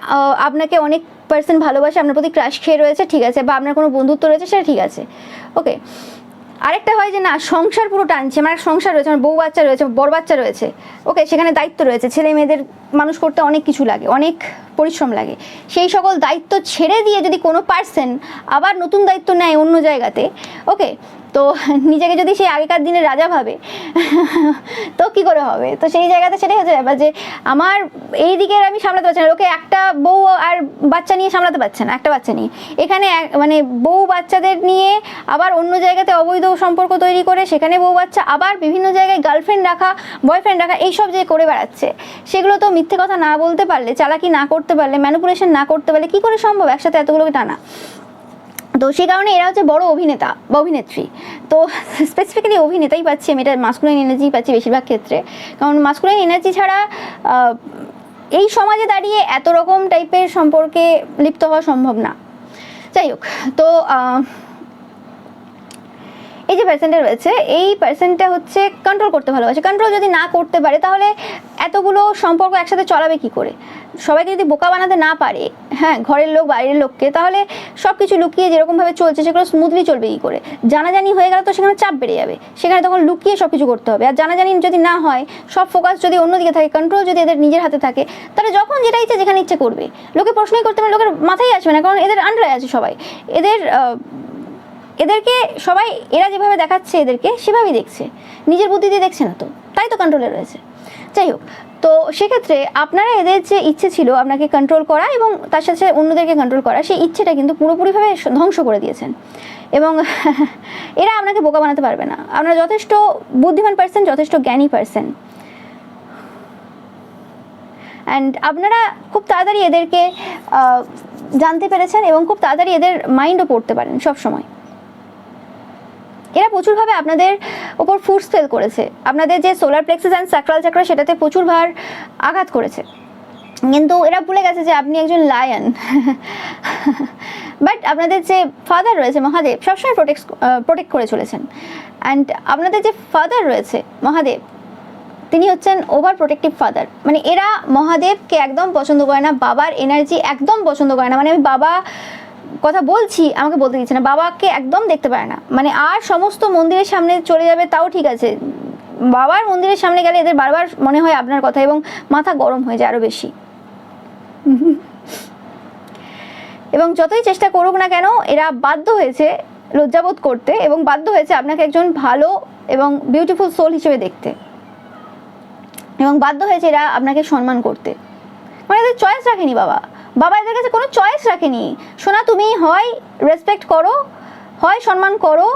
আপনাকে অনেক পার্সন ভালোবাসে, আপনার প্রতি ক্রাশ খেয়ে রয়েছে, ঠিক আছে, বা আপনার কোনো বন্ধুত্ব রয়েছে, সেটা ঠিক আছে। ওকে, আরেকটা হয় যে না, সংসার পুরো টানছে, আমার সংসার রয়েছে, আমার বউ বাচ্চা রয়েছে, বড় বাচ্চা রয়েছে। ওকে, সেখানে দায়িত্ব রয়েছে, ছেলে মেয়েদের মানুষ করতে অনেক কিছু লাগে, অনেক পরিশ্রম লাগে। সেই সকল দায়িত্ব ছেড়ে দিয়ে যদি কোনো পার্সন আবার নতুন দায়িত্ব নেয় অন্য জায়গাতে, ওকে, তো নিজেকে যদি সেই আগেকার দিনের রাজা ভাবে তো কি করে হবে? তো সেই জায়গাতে সেটাই হচ্ছে ব্যাপার, যে আমার এই দিকের আমি সামলাতে পারছি না, ওকে একটা বউ আর বাচ্চা নিয়ে সামলাতে পারছে না, একটা বাচ্চা নিয়ে, এখানে মানে বউ বাচ্চাদের নিয়ে আবার অন্য জায়গাতে অবৈধ সম্পর্ক তৈরি করে সেখানে বউ বাচ্চা, আবার বিভিন্ন জায়গায় গার্লফ্রেন্ড রাখা, বয়ফ্রেন্ড রাখা, এইসব যে করে বেড়াচ্ছে, সেগুলো তো মিথ্যে কথা না বলতে পারলে, চালাকি না করতে পারলে, ম্যানিপুলেশন না করতে পারলে কী করে সম্ভব একসাথে এতগুলোকে টানা? তো সেই কারণে এরা হচ্ছে বড় অভিনেতা বা অভিনেত্রী। তো স্পেসিফিক্যালি অভিনেতাই পাচ্ছি আমি, এটা মাস্কুলাইন এনার্জি পাচ্ছি বেশিরভাগ ক্ষেত্রে, কারণ মাস্কুলাইন এনার্জি ছাড়া এই সমাজে দাঁড়িয়ে এত রকম টাইপের সম্পর্কে লিপ্ত হওয়া সম্ভব না। যাই হোক, তো এই যে পার্সেন্টটা রয়েছে, এই পার্সেন্টটা হচ্ছে কন্ট্রোল করতে ভালোবাসে। কন্ট্রোল যদি না করতে পারে তাহলে এতগুলো সম্পর্ক একসাথে চলাবে কি করে? সবাইকে যদি বোকা বানাতে না পারে, হ্যাঁ, ঘরের লোক বাইরের লোককে, তাহলে সব কিছু লুকিয়ে যেরকমভাবে চলছে সেগুলো স্মুথলি চলবে কী করে? জানাজানি হয়ে গেলে তো সেখানে চাপ বেড়ে যাবে, সেখানে তখন লুকিয়ে সব কিছু করতে হবে। আর জানাজানি যদি না হয়, সব ফোকাস যদি অন্যদিকে থাকে, কন্ট্রোল যদি এদের নিজের হাতে থাকে, তাহলে যখন যেটা ইচ্ছে যেখানে ইচ্ছে করবে, লোকে প্রশ্নই করতে পারে, লোকের মাথায় আসবে না, কারণ এদের আন্ডারে আছে সবাই। এদেরকে সবাই, এরা যেভাবে দেখাচ্ছে এদেরকে সেভাবেই দেখছে, নিজের বুদ্ধি দিয়ে দেখছে না, তো তাই তো কন্ট্রোলে রয়েছে। যাই হোক, তো সেক্ষেত্রে আপনারা এদের যে ইচ্ছে ছিল আপনাকে কন্ট্রোল করা এবং তার সাথে অন্যদেরকে কন্ট্রোল করা, সেই ইচ্ছেটা কিন্তু পুরোপুরিভাবে ধ্বংস করে দিয়েছেন। এবং এরা আপনাকে বোকা বানাতে পারবে না। আপনারা যথেষ্ট বুদ্ধিমান পার্সন, যথেষ্ট জ্ঞানী পার্সন, অ্যান্ড আপনারা খুব তাড়াতাড়ি এদেরকে জানতে পেরেছেন এবং খুব তাড়াতাড়ি এদের মাইন্ডও পড়তে পারেন সব সময়। এরা প্রচুরভাবে আপনাদের ওপর ফোর্স ফেল করেছে, আপনাদের যে সোলার প্লেক্সাস অ্যান্ড স্যাক্রাল চাকরা সেটাতে প্রচুরবার আঘাত করেছে, কিন্তু এরা ভুলে গেছে যে আপনি একজন লায়ন। বাট আপনাদের যে ফাদার রয়েছে মহাদেব সবসময় প্রোটেক্ট করে চলেছেন। অ্যান্ড আপনাদের যে ফাদার রয়েছে মহাদেব, তিনি হচ্ছেন ওভার প্রোটেক্টিভ ফাদার। মানে এরা মহাদেবকে একদম পছন্দ করে না, বাবার এনার্জি একদম পছন্দ করে না। মানে আমি বাবা কথা বলছি, আমাকে বলতে দিচ্ছে না, বাবাকে একদম দেখতে পারে না। মানে আর সমস্ত মন্দিরের সামনে চলে যাবে তাও ঠিক আছে, বাবার মন্দিরের সামনে গেলে এদের বারবার মনে হয় আপনার কথা এবং মাথা গরম হয়ে যায় আরও বেশি। এবং যতই চেষ্টা করুক না কেন এরা বাধ্য হয়েছে লজ্জাবোধ করতে এবং বাধ্য হয়েছে আপনাকে একজন ভালো এবং বিউটিফুল সোল হিসেবে দেখতে, এবং বাধ্য হয়েছে এরা আপনাকে সম্মান করতে। মানে এদের চয়েস রাখেনি বাবা, বাবা এদের কাছে কোনো চয়েস রাখেনি। শোনা, তুমি হয় রেসপেক্ট করো, হয় সম্মান করো,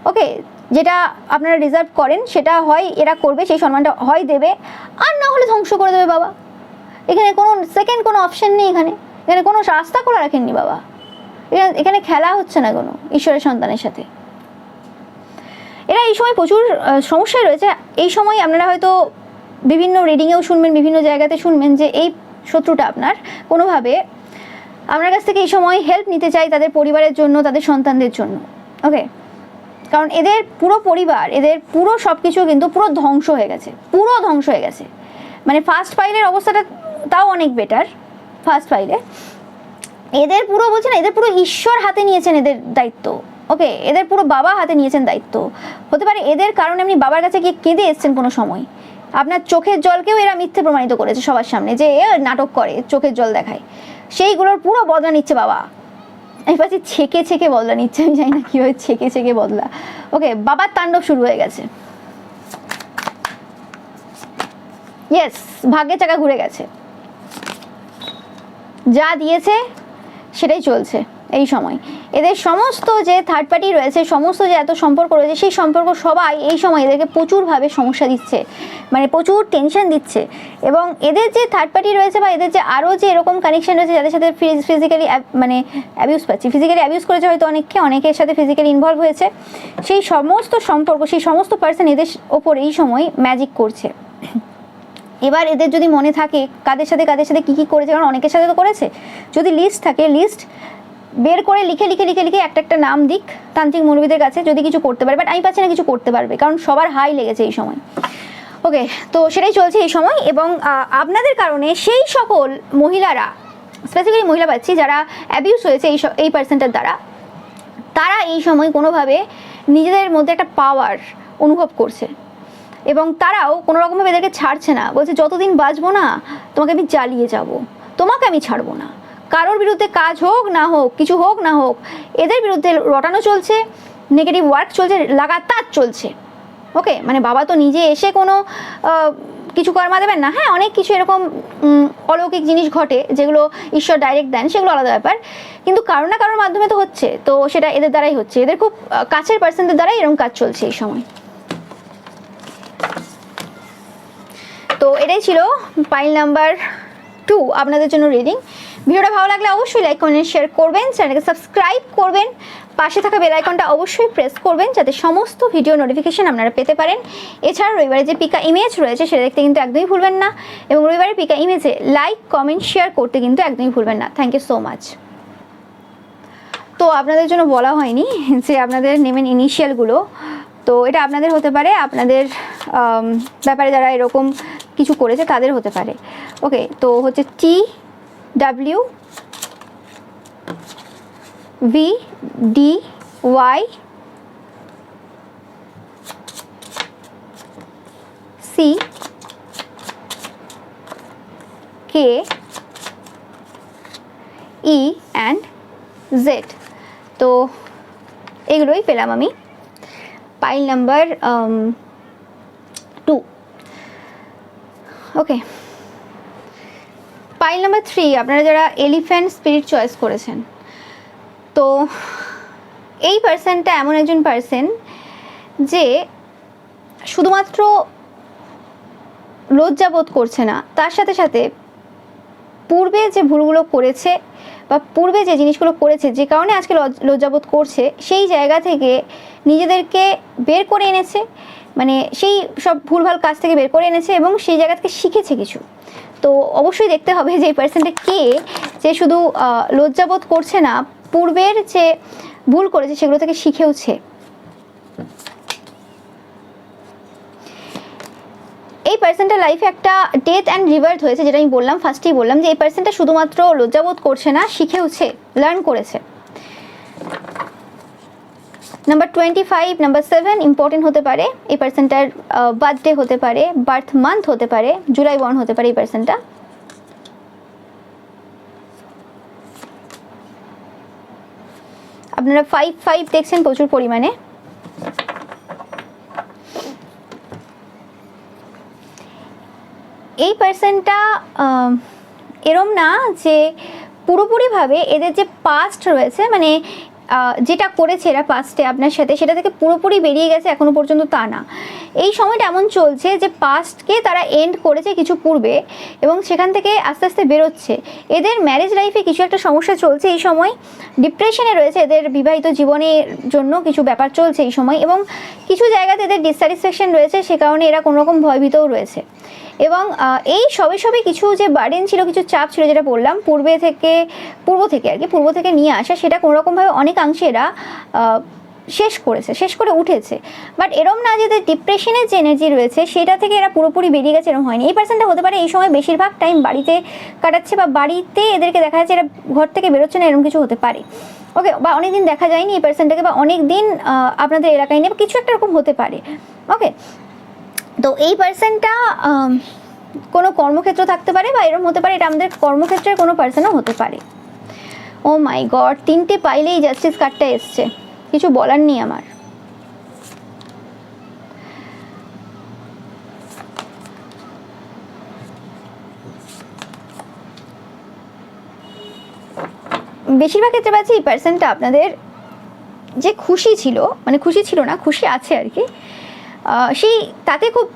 ওকে, যেটা আপনারা রিজার্ভ করেন সেটা হয় এরা করবে, সেই সম্মানটা হয় দেবে, আর না হলে ধ্বংস করে দেবে বাবা। এখানে কোনো সেকেন্ড কোনো অপশন নেই, এখানে কোনো রাস্তা খোলা রাখেননি বাবা। এখানে খেলা হচ্ছে না কোনো ঈশ্বরের সন্তানের সাথে। এরা এই সময় প্রচুর সমস্যায় রয়েছে। এই সময় আপনারা হয়তো বিভিন্ন রিডিংয়েও শুনবেন, বিভিন্ন জায়গাতে শুনবেন যে এই শত্রুটা আপনার কোনোভাবে আপনার কাছ থেকে এই সময় হেল্প নিতে চাই তাদের পরিবারের জন্য, তাদের সন্তানদের জন্য, ওকে। কারণ এদের পুরো পরিবার, এদের পুরো সব কিছু কিন্তু পুরো ধ্বংস হয়ে গেছে, পুরো ধ্বংস হয়ে গেছে। মানে ফার্স্ট ফাইলের অবস্থাটা তাও অনেক বেটার। ফার্স্ট ফাইলে এদের পুরো বলছে না, এদের পুরো ঈশ্বর হাতে নিয়েছেন এদের দায়িত্ব, ওকে, এদের পুরো বাবা হাতে নিয়েছেন দায়িত্ব। হতে পারে এদের কারণে আপনি বাবার কাছে গিয়ে কেঁদে এসছেন কোনো সময়, আপনার চোখের জলকেও এরা মিথ্যে প্রমাণিত করেছে সবার সামনে যে এ নাটক করে, চোখের জল দেখায়, সেইগুলোর পুরো বদলা নিচ্ছে বাবা। আমি পাচ্ছি ছেকে ছেকে বদলা নিচ্ছে, আমি জানি না কীভাবে ছেকে ছেকে বদলা, ওকে। বাবার তাণ্ডব শুরু হয়ে গেছে, ইয়েস, ভাগ্যের চাকা ঘুরে গেছে, যা দিয়েছে সেটাই চলছে এই সময়। এদের সমস্ত যে থার্ড পার্টি রয়েছে, সমস্ত যে এত সম্পর্ক রয়েছে, সেই সম্পর্ক সবাই এই সময় এদেরকে প্রচুরভাবে সমস্যা দিচ্ছে, মানে প্রচুর টেনশন দিচ্ছে। এবং এদের যে থার্ড পার্টি রয়েছে বা এদের যে আরও যে এরকম কানেকশন রয়েছে যাদের সাথে ফিজিক্যালি মানে অ্যাবিউজ পাচ্ছি, ফিজিক্যালি অ্যাবিউজ করেছে হয়তো অনেকের সাথে ফিজিক্যালি ইনভলভ হয়েছে, সেই সমস্ত সম্পর্ক, সেই সমস্ত পার্সন এদের ওপর এই সময় ম্যাজিক করছে। এবার এদের যদি মনে থাকে কাদের সাথে কী কী করেছে, কারণ অনেকের সাথে তো করেছে, যদি লিস্ট থাকে, লিস্ট বের করে লিখে একটা নাম দিক তান্ত্রিক মৌলবীদের কাছে, যদি কিছু করতে পারে। বাট আমি পাচ্ছি না কিছু করতে পারবে, কারণ সবার হাই লেগেছে এই সময়, ওকে। তো সেটাই চলছে এই সময়। এবং আপনাদের কারণে সেই সকল মহিলারা, স্পেসিফিক্যালি মহিলা পাচ্ছি যারা অ্যাবিউজ হয়েছে এই পার্সনটার দ্বারা, তারা এই সময় কোনোভাবে নিজেদের মধ্যে একটা পাওয়ার অনুভব করছে এবং তারাও কোনো রকমভাবে এদেরকে ছাড়ছে না। বলছে যতদিন বাঁচবো না তোমাকে আমি জ্বালিয়ে যাব, তোমাকে আমি ছাড়বো না। কারোর বিরুদ্ধে কাজ হোক না হোক, কিছু হোক না হোক, এদের বিরুদ্ধে রটানো চলছে, নেগেটিভ ওয়ার্ক চলছে, লাগাতার চলছে, ওকে। মানে বাবা তো নিজে এসে কোনো কিছু কর্মা দেবেন না, হ্যাঁ অনেক কিছু এরকম অলৌকিক জিনিস ঘটে যেগুলো ঈশ্বর ডাইরেক্ট দেন, সেগুলো আলাদা ব্যাপার, কিন্তু কারো না কারোর মাধ্যমে তো হচ্ছে, তো সেটা এদের দ্বারাই হচ্ছে। এদের খুব কাছের পার্সনদের দ্বারাই এরকম কাজ চলছে এই সময়। তো এটাই ছিল পাইল নাম্বার 2 আপনাদের জন্য রিডিং। ভিডিওটা ভালো লাগলে অবশ্যই লাইক কমেন্ট শেয়ার করবেন, চ্যানেলকে সাবস্ক্রাইব করবেন, পাশে থাকা বেল আইকনটা অবশ্যই প্রেস করবেন যাতে সমস্ত ভিডিও নোটিফিকেশন আপনারা পেতে পারেন। এছাড়া রবিবারে যে পিকা ইমেজ রয়েছে সেটা দেখতে কিন্তু একদমই ভুলবেন না, এবং রবিবারের পিকা ইমেজে লাইক কমেন্ট শেয়ার করতে কিন্তু একদমই ভুলবেন না। Thank you so much. তো আপনাদের জন্য বলা হয়নি যে আপনাদের নেমের ইনিশিয়ালগুলো, তো এটা আপনাদের হতে পারে, আপনাদের ব্যাপারে যারা এরকম কিছু করেছে তাদের হতে পারে, ওকে। তো হচ্ছে TW VDY CKE and Z। তো এগুলোই পেলাম আমি পাইল নাম্বার 2, ওকে। পাইল নাম্বার 3 আপনারা যারা এলিফ্যান্ট স্পিরিট চয়েস করেছেন, তো এই পার্সনটা এমন একজন পার্সন যে শুধুমাত্র লজ্জাবোধ করছে না, তার সাথে সাথে পূর্বে যে ভুলগুলো করেছে বা পূর্বে যে জিনিসগুলো করেছে, যে কারণে আজকে লজ্জাবোধ করছে, সেই জায়গা থেকে নিজেদেরকে বের করে এনেছে, মানে সেই সব ভুলভাল কাজ থেকে বের করে এনেছে এবং সেই জায়গা থেকে শিখেছে কিছু। তো অবশ্যই দেখতে হবে যে এই পার্সনটা কে, যে শুধু লজ্জাবোধ করছে না, পূর্বের যে ভুল করেছে সেগুলো থেকে শিখেওছে। এই পার্সনটা লাইফে একটা ডেথ অ্যান্ড রিবার্থ হয়েছে, যেটা আমি বললাম ফার্স্টেই বললাম যে এই পার্সনটা শুধুমাত্র লজ্জাবোধ করছে না, শিখেওছে, লার্ন করেছে। নাম্বার 25, নাম্বার 7 ইম্পর্টেন্ট হতে পারে। এই পার্সনটার বার্থডে হতে পারে, বার্থ মান্থ হতে পারে, জুলাই বর্ন হতে পারে এই পার্সনটা। আপনারা 5 দেখছেন প্রচুর পরিমাণে। এই পার্সনটা এরম না যে পুরোপুরিভাবে এদের যে পাস্ট রয়েছে, মানে যেটা করেছে এরা পাস্টে আপনার সাথে, সেটা থেকে পুরোপুরি বেরিয়ে গেছে এখনো পর্যন্ত তা না। এই সময়টা এমন চলছে যে পাস্টকে তারা এন্ড করেছে কিছু পূর্বে এবং সেখান থেকে আস্তে আস্তে বেরোচ্ছে। এদের ম্যারেজ লাইফে কিছু একটা সমস্যা চলছে এই সময়, ডিপ্রেশনে রয়েছে, এদের বিবাহিত জীবনের জন্য কিছু ব্যাপার চলছে এই সময়, এবং কিছু জায়গাতে এদের ডিসস্যাটিসফ্যাকশন রয়েছে, সে কারণে এরা কোনোরকম ভয়ভীতও রয়েছে। এবং এই সবে কিছু যে বার্ডেন ছিল, কিছু চাপ ছিল, যেটা বললাম পূর্ব থেকে নিয়ে আসা, সেটা কোনোরকমভাবে অনেকাংশে এরা শেষ করে উঠেছে। বাট এরম না যে ডিপ্রেশনের যে এনার্জি রয়েছে সেটা থেকে এরা পুরোপুরি বেরিয়ে গেছে, এরকম হয়নি। এই পার্সনটা হতে পারে এই সময় বেশিরভাগ টাইম বাড়িতে কাটাচ্ছে, বা বাড়িতে এদেরকে দেখা যাচ্ছে এরা ঘর থেকে বেরোচ্ছে না, এরকম কিছু হতে পারে। ওকে, বা অনেকদিন দেখা যায়নি এই পার্সনটাকে, বা অনেক দিন আপনাদের এলাকায় নেই, বা কিছু একটা এরকম হতে পারে। ওকে, তো এই পার্সনটা কোনো কর্মক্ষেত্র থাকতে পারে, বা এরকম হতে পারে এটা আমাদের কর্মক্ষেত্রের কোনো পার্সনও হতে পারে। ও মাই গড, 3টে পাইলেই জাস্টিস কার্ডটা এসছে, কিছু বলার নেই আমার। বেশিরভাগ ক্ষেত্রে পাচ্ছি এই পার্সনটা আপনাদের যে খুশি ছিল না, খুশি আছে আর কি, সেই তাতে খুব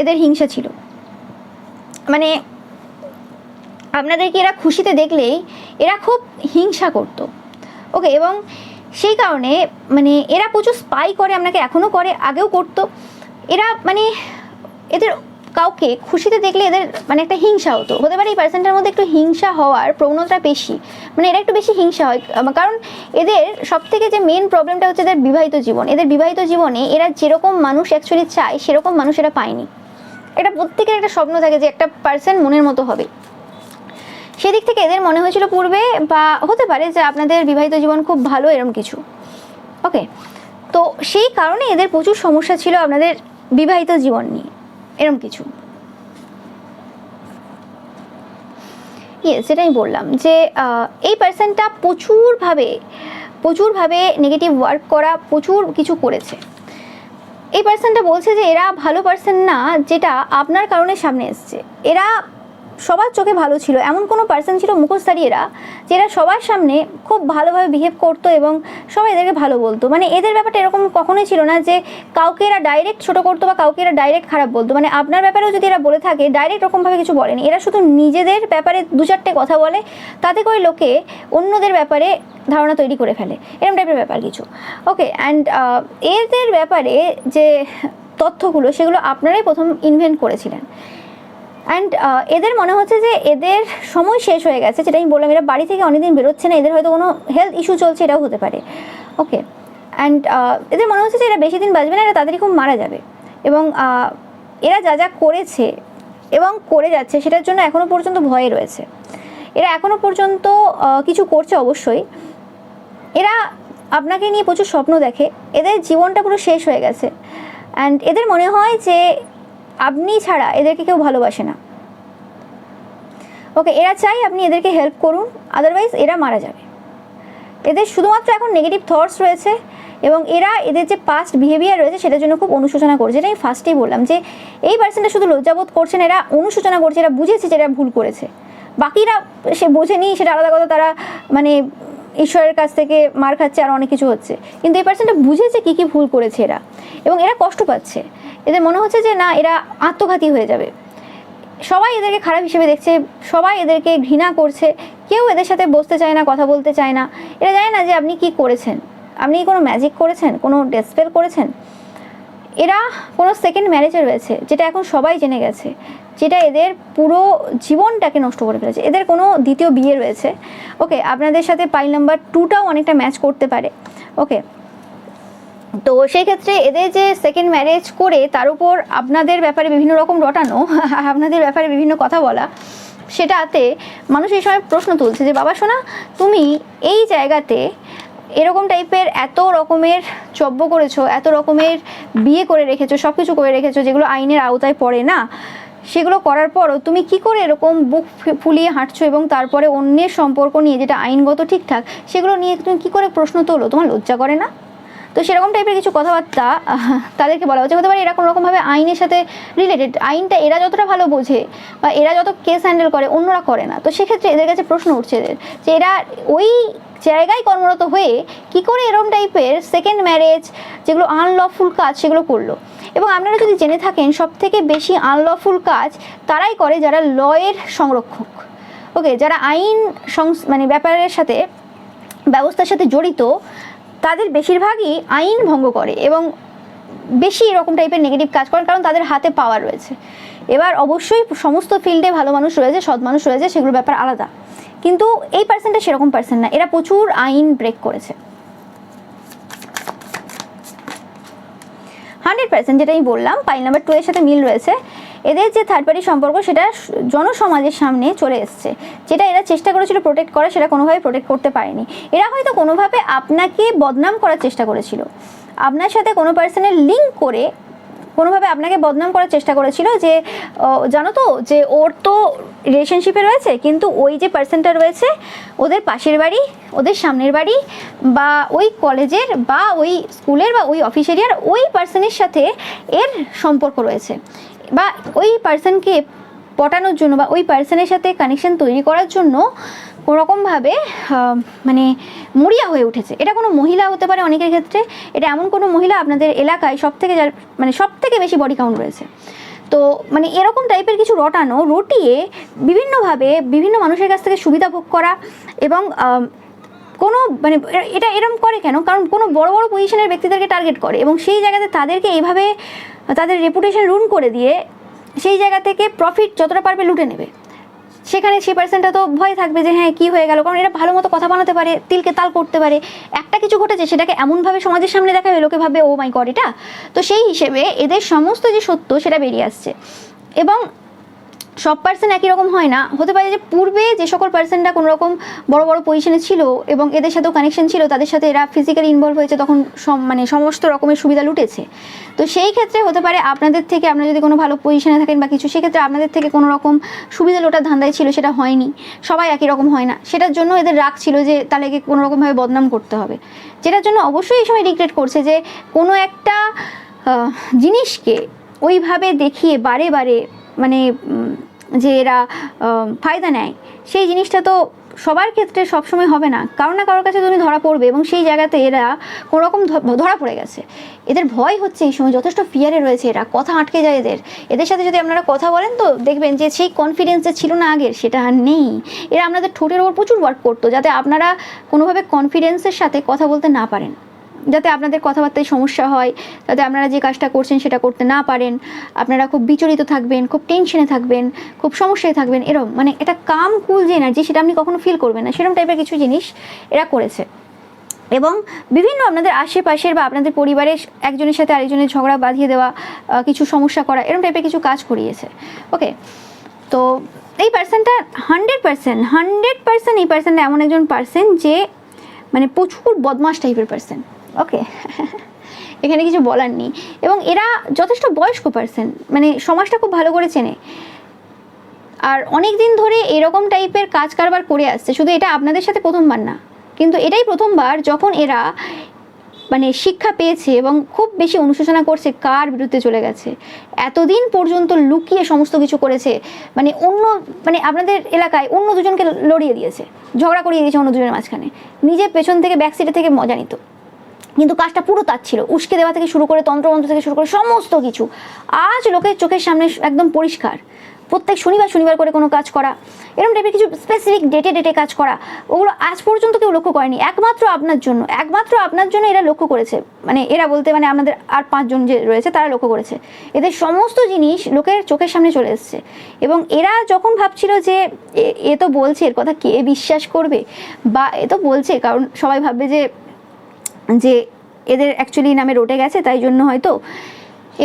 এদের হিংসা ছিল। মানে আপনাদেরকে এরা খুশিতে দেখলেই এরা খুব হিংসা করতো। ওকে, এবং সেই কারণে মানে এরা প্রচুর স্পাই করে, আপনাকে এখনও করে, আগেও করতো। এরা মানে এদের কাউকে খুশিতে দেখলে এদের মানে একটা হিংসা হতে পারে। এই পার্সনটার মধ্যে একটু হিংসা হওয়ার প্রবণতা বেশি, মানে এরা একটু বেশি হিংসা হয়, কারণ এদের সবথেকে যে মেন প্রবলেমটা হচ্ছে এদের বিবাহিত জীবন। এদের বিবাহিত জীবনে এরা যেরকম মানুষ অ্যাকচুয়ালি চায় সেরকম মানুষ এরা পায়নি। এটা প্রত্যেকের একটা স্বপ্ন থাকে যে একটা পার্সন মনের মতো হবে, সেদিক থেকে এদের মনে হয়েছিল পূর্বে, বা হতে পারে যে আপনাদের বিবাহিত জীবন খুব ভালো, এরকম কিছু। ওকে, তো সেই কারণে এদের প্রচুর সমস্যা ছিল আপনাদের বিবাহিত জীবন নিয়ে, এরকম কিছু। সেটাই বললাম যে এই পার্সনটা প্রচুরভাবে নেগেটিভ ওয়ার্ক করা, প্রচুর কিছু করেছে। এই পার্সনটা বলছে যে এরা ভালো পার্সন না, যেটা আপনার কারণে সামনে এসছে। এরা সবার চোখে ভালো ছিল, এমন কোনো পার্সন ছিল মুখোশধারী এরা, যে এরা সবার সামনে খুব ভালোভাবে বিহেভ করতো এবং সবাই এদেরকে ভালো বলতো। মানে এদের ব্যাপারটা এরকম কখনোই ছিল না যে কাউকে এরা ডাইরেক্ট ছোটো করতো বা কাউকে এরা ডাইরেক্ট খারাপ বলতো। মানে আপনার ব্যাপারেও যদি এরা বলে থাকে, ডাইরেক্ট ওরকমভাবে কিছু বলেনি। এরা শুধু নিজেদের ব্যাপারে 2-4টে কথা বলে, তাতে করে লোকে অন্যদের ব্যাপারে ধারণা তৈরি করে ফেলে, এরকম টাইপের ব্যাপার কিছু। ওকে, অ্যান্ড এদের ব্যাপারে যে তথ্যগুলো, সেগুলো আপনারাই প্রথম ইনভেন্ট করেছিলেন। অ্যান্ড এদের মনে হচ্ছে যে এদের সময় শেষ হয়ে গেছে, যেটা আমি বললাম, এরা বাড়ি থেকে অনেকদিন বেরোচ্ছে না, এদের হয়তো কোনো হেলথ ইস্যু চলছে, এটাও হতে পারে। ওকে, অ্যান্ড এদের মনে হচ্ছে যে এরা বেশি দিন বাঁচবে না, এরা তাড়াতাড়ি খুব মারা যাবে। এবং এরা যা করেছে এবং করে যাচ্ছে সেটার জন্য এখনও পর্যন্ত ভয়ে রয়েছে। এরা এখনও পর্যন্ত কিছু করছে অবশ্যই। এরা আপনাকে নিয়ে প্রচুর স্বপ্ন দেখে, এদের জীবনটা পুরো শেষ হয়ে গেছে। অ্যান্ড এদের মনে হয় যে আপনি ছাড়া এদেরকে কেউ ভালোবাসে না। ওকে, এরা চাই আপনি এদেরকে হেল্প করুন, আদারওয়াইজ এরা মারা যাবে। এদের শুধুমাত্র এখন নেগেটিভ থটস রয়েছে, এবং এদের যে পাস্ট বিহেভিয়ার রয়েছে সেটার জন্য খুব অনুশোচনা করছে। এটা আমি ফার্স্টেই বললাম যে এই পার্সনটা শুধু লজ্জাবোধ করছে না, এরা অনুশোচনা করছে, এরা বুঝেছে যে এরা ভুল করেছে। বাকিরা সে বোঝেনি, সেটা আলাদা কথা, তারা মানে ঈশ্বরের কাছ থেকে মার খাচ্ছে, আর অনেক কিছু হচ্ছে। কিন্তু এই পার্সনটা বুঝেছে কী ভুল করেছে এরা, এবং এরা কষ্ট পাচ্ছে। এদের মনে হচ্ছে যে না, এরা আত্মঘাতী হয়ে যাবে। সবাই এদেরকে খারাপ হিসেবে দেখছে, সবাই এদেরকে ঘৃণা করছে, কেউ এদের সাথে বসতে চায় না, কথা বলতে চায় না। এরা জানে না যে আপনি কি করেছেন, আপনি কোনো ম্যাজিক করেছেন, কোনো ডেসপেল করেছেন। এরা কোনো সেকেন্ড ম্যারেজে রয়েছে, যেটা এখন সবাই জেনে গেছে, যেটা এদের পুরো জীবনটাকে নষ্ট করে ফেলেছে। এদের কোনো দ্বিতীয় বিয়ে রয়েছে। ওকে, আপনাদের সাথে পাইল নাম্বার 2টাও অনেকটা ম্যাচ করতে পারে। ওকে, তো সেই ক্ষেত্রে এদের যে সেকেন্ড ম্যারেজ করে তার উপর আপনাদের ব্যাপারে বিভিন্ন রকম রটানো, আপনাদের ব্যাপারে বিভিন্ন কথা বলা, সেটাতে মানুষ এই সময় প্রশ্ন তুলছে যে বাবা সোনা, তুমি এই জায়গাতে এরকম টাইপের এত রকমের চব্য করেছো, এত রকমের বিয়ে করে রেখেছো, সব কিছু করে রেখেছো যেগুলো আইনের আওতায় পড়ে না, সেগুলো করার পরও তুমি কি করে এরকম বুক ফুলিয়ে হাঁটছো এবং তারপরে অন্যের সম্পর্ক নিয়ে যেটা আইনগত ঠিকঠাক সেগুলো নিয়ে তুমি কি করে প্রশ্ন তোলো? তোমার লজ্জা করে না? তো সেরকম টাইপের কিছু কথাবার্তা তাদেরকে বলা হচ্ছে। হতে পারে এরা কোনোরকমভাবে আইনের সাথে রিলেটেড, আইনটা এরা যতটা ভালো বোঝে বা এরা যত কেস হ্যান্ডেল করে অন্যরা করে না। তো সেক্ষেত্রে এদের কাছে প্রশ্ন উঠছে এদের যে এরা ওই জায়গায় কর্মরত হয়ে কি করে এরকম টাইপের সেকেন্ড ম্যারেজ যেগুলো আনলফুল কাজ সেগুলো করলো। এবং আপনারা যদি জেনে থাকেন সবথেকে বেশি আনলফুল কাজ তারাই করে যারা লয়ের সংরক্ষক। ওকে, যারা আইন মানে ব্যাপারের সাথে ব্যবস্থার সাথে জড়িত, তাদের বেশিরভাগই আইন ভঙ্গ করে এবং বেশি এরকম টাইপের নেগেটিভ কাজ করেন, কারণ তাদের হাতে পাওয়ার রয়েছে। এবার অবশ্যই সমস্ত ফিল্ডে ভালো মানুষ রয়েছে, সৎ মানুষ রয়েছে, সেগুলোর ব্যাপার আলাদা, কিন্তু এই পার্সেন্টটা সেরকম পার্সেন্ট না। এরা প্রচুর আইন ব্রেক করেছে 100%, যেটা আমি বললাম পাইল নাম্বার 2 এর সাথে মিল রয়েছে। এদের যে থার্ড পার্টি সম্পর্ক সেটা জনসমাজের সামনে চলে এসছে, যেটা এরা চেষ্টা করেছিল প্রোটেক্ট করা, সেটা কোনোভাবে প্রোটেক্ট করতে পারেনি। এরা হয়তো কোনোভাবে আপনাকে বদনাম করার চেষ্টা করেছিল, আপনার সাথে কোনো পার্সনের লিঙ্ক করে কোনোভাবে আপনাকে বদনাম করার চেষ্টা করেছিল যে জানো তো যে ওর তো রিলেশনশিপে রয়েছে, কিন্তু ওই যে পার্সনটা রয়েছে ওদের পাশের বাড়ি, ওদের সামনের বাড়ি বা ওই কলেজের বা ওই স্কুলের বা ওই অফিস এরিয়ার ওই পার্সনের সাথে এর সম্পর্ক রয়েছে, বা ওই পার্সনকে পটানোর জন্য বা ওই পার্সনের সাথে কানেকশন তৈরি করার জন্য কোনোরকমভাবে মানে মরিয়া হয়ে উঠেছে। এটা কোনো মহিলা হতে পারে অনেকের ক্ষেত্রে, এটা এমন কোনো মহিলা আপনাদের এলাকায় সব থেকে বেশি বডি কাউন্ট রয়েছে। তো মানে এরকম টাইপের কিছু রটিয়ে বিভিন্নভাবে বিভিন্ন মানুষের কাছ থেকে সুবিধা ভোগ করা, এবং কোনো মানে এটা এরকম করে কেন? কারণ কোনো বড় বড় পজিশনের ব্যক্তিদেরকে টার্গেট করে এবং সেই জায়গাতে তাদেরকে এইভাবে তাদের রেপুটেশন রুন করে দিয়ে সেই জায়গা থেকে প্রফিট যতটা পারবে লুটে নেবে। সেখানে সেই পার্সনটা তো ভয় থাকবে যে হ্যাঁ কী হয়ে গেল, কারণ এরা ভালো মতো কথা বানাতে পারে, তিলকে তাল করতে পারে। একটা কিছু ঘটেছে সেটাকে এমনভাবে সমাজের সামনে দেখাবে, লোকে ভাবে ও মাই গড এটা। তো সেই হিসেবে এদের সমস্ত যে সত্য সেটা বেরিয়ে আসছে। এবং সব পার্সন একই রকম হয় না, হতে পারে যে পূর্বে যে সকল পার্সনরা কোনো রকম বড় বড় পজিশনে ছিল এবং এদের সাথেও কানেকশন ছিল, তাদের সাথে এরা ফিজিক্যালি ইনভলভ হয়েছে, তখন মানে সমস্ত রকমের সুবিধা লুটেছে। তো সেই ক্ষেত্রে হতে পারে আপনাদের থেকে, আপনারা যদি কোনো ভালো পজিশনে থাকেন বা কিছু, সেক্ষেত্রে আপনাদের থেকে কোনো রকম সুবিধা লোটার ধান্দায় ছিল, সেটা হয়নি। সবাই একই রকম হয় না, সেটার জন্য এদের রাগ ছিল যে তাহলে কোনো রকমভাবে বদনাম করতে হবে, যেটার জন্য অবশ্যই এই সময় রিগ্রেট করছে যে কোনো একটা জিনিসকে ওইভাবে দেখিয়ে বারে বারে মানে যে এরা ফায়দা নেয়, সেই জিনিসটা তো সবার ক্ষেত্রে সবসময় হবে না, কারো না কারোর কাছে তুমি ধরা পড়বে। এবং সেই জায়গাতে এরা কোনোরকম ধরা পড়ে গেছে, এদের ভয় হচ্ছে এই সময়, যথেষ্ট ফিয়ারে রয়েছে এরা, কথা আটকে যায় এদের সাথে যদি আপনারা কথা বলেন তো দেখবেন যে সেই কনফিডেন্স যে ছিল না আগের সেটা আর নেই। এরা আপনাদের ঠোঁটের ওপর প্রচুর ওয়ার্ক করতো যাতে আপনারা কোনোভাবে কনফিডেন্সের সাথে কথা বলতে না পারেন, যাতে আপনাদের কথাবার্তায় সমস্যা হয়, যাতে আপনারা যে কাজটা করছেন সেটা করতে না পারেন, আপনারা খুব বিচলিত থাকবেন, খুব টেনশনে থাকবেন, খুব সমস্যায় থাকবেন, এরকম মানে এটা কাম কুল যে এনার্জি সেটা আপনি কখনো ফিল করবেন না, সেরকম টাইপের কিছু জিনিস এরা করেছে। এবং বিভিন্ন আপনাদের আশেপাশের বা আপনাদের পরিবারের একজনের সাথে আরেকজনের ঝগড়া বাঁধিয়ে দেওয়া, কিছু সমস্যা করা, এরকম টাইপের কিছু কাজ করিয়েছে। ওকে, তো এই পার্সনটা 100% এই পার্সনটা এমন একজন পার্সন যে মানে প্রচুর বদমাশ টাইপের পার্সন। ওকে, এখানে কিছু বলার নেই। এবং এরা যথেষ্ট বয়স্ক পার্সন, মানে সমাজটা খুব ভালো করে চেনে আর অনেক দিন ধরে এরকম টাইপের কাজ কারবার করে আসছে। শুধু এটা আপনাদের সাথে প্রথমবার না, কিন্তু এটাই প্রথমবার যখন এরা মানে শিক্ষা পেয়েছে এবং খুব বেশি অনুশোচনা করছে কার বিরুদ্ধে চলে গেছে। এতদিন পর্যন্ত লুকিয়ে সমস্ত কিছু করেছে, মানে মানে আপনাদের এলাকায় অন্য দুজনকে লড়িয়ে দিয়েছে, ঝগড়া করিয়ে দিয়েছে অন্য দুজনের মাঝখানে, নিজে পেছন থেকে ব্যাক সিটে থেকে মজা নিত, কিন্তু কাজটা পুরো তার ছিল, উস্কে দেওয়া থেকে শুরু করে তন্ত্রমন্ত্র থেকে শুরু করে সমস্ত কিছু আজ লোকের চোখের সামনে একদম পরিষ্কার। প্রত্যেক শনিবার করে কোনো কাজ করা, এরকম টাইপের কিছু স্পেসিফিক ডেটে কাজ করা, ওগুলো আজ পর্যন্ত কেউ লক্ষ্য করেনি। একমাত্র আপনার জন্য এরা লক্ষ্য করেছে। মানে এরা বলতে মানে আমাদের আর 5 জন যে রয়েছে তারা লক্ষ্য করেছে। এদের সমস্ত জিনিস লোকের চোখের সামনে চলে এসছে, এবং এরা যখন ভাবছিল যে এ তো বলছে, এর কথা কে বিশ্বাস করবে, বা এ তো বলছে কারণ সবাই ভাববে যে এদের অ্যাকচুয়ালি নামে রটে গেছে, তাই জন্য হয়তো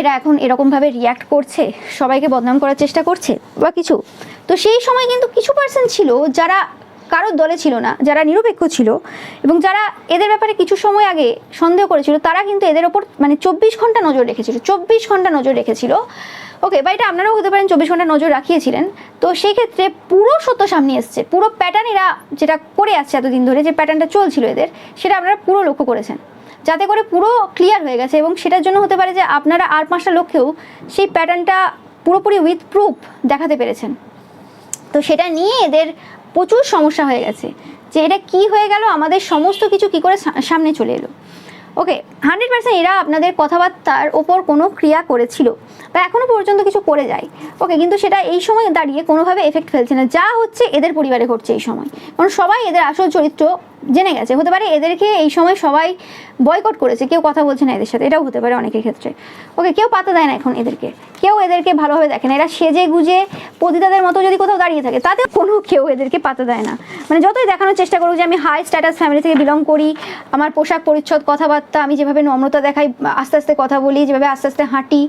এরা এখন এরকমভাবে রিয়্যাক্ট করছে, সবাইকে বদনাম করার চেষ্টা করছে বা কিছু। তো সেই সময় কিন্তু কিছু পার্সন ছিল যারা কারোর দলে ছিল না, যারা নিরপেক্ষ ছিল, এবং যারা এদের ব্যাপারে কিছু সময় আগে সন্দেহ করেছিল, তারা কিন্তু এদের ওপর মানে 24 ঘন্টা নজর রেখেছিল। ওকে, বা এটা আপনারাও হতে পারেন 24 ঘন্টা নজর রাখিয়েছিলেন। তো সেই ক্ষেত্রে পুরো সত্য সামনে এসছে, পুরো প্যাটার্ন এরা যেটা করে আসছে এতদিন ধরে, যে প্যাটার্নটা চলছিল এদের, সেটা আপনারা পুরো লক্ষ্য করেছেন, যাতে করে পুরো ক্লিয়ার হয়ে গেছে। এবং সেটার জন্য হতে পারে যে আপনারা আর 5টা লোককেও সেই প্যাটার্নটা পুরোপুরি উইথ প্রুফ দেখাতে পেরেছেন। তো সেটা নিয়ে এদের প্রচুর সমস্যা হয়ে গেছে, যে এটা কি হয়ে গেল, আমাদের সমস্ত কিছু কি করে সামনে চলে এলো। ওকে, 100% এরা আপনাদের কথাবার্তার ওপর কোনো ক্রিয়া করেছিল বা এখনও পর্যন্ত কিছু করে যায়। ওকে, কিন্তু সেটা এই সময় দাঁড়িয়ে কোনোভাবে এফেক্ট ফেলছে না। যা হচ্ছে এদের পরিবারে ঘটছে এই সময়, কারণ সবাই এদের আসল চরিত্র জেনে গেছে। হতে পারে এদেরকে এই সময় সবাই বয়কট করেছে, কেউ কথা বলছে না এদের সাথে, এটাও হতে পারে অনেকের ক্ষেত্রে। ওকে, কেউ পাতা দেয় না এখন এদেরকে, কেউ এদেরকে ভালোভাবে দেখে না। এরা সেজে গুজে পতিতাদের মতো যদি কোথাও দাঁড়িয়ে থাকে, তাতে কেউ এদেরকে পাতা দেয় না। মানে যতই দেখানোর চেষ্টা করুক যে আমি হাই স্ট্যাটাস ফ্যামিলি থেকে বিলং করি, আমার পোশাক পরিচ্ছদ কথাবার্তা, আমি যেভাবে নম্রতা দেখাই, আস্তে আস্তে কথা বলি, যেভাবে আস্তে আস্তে হাঁটি,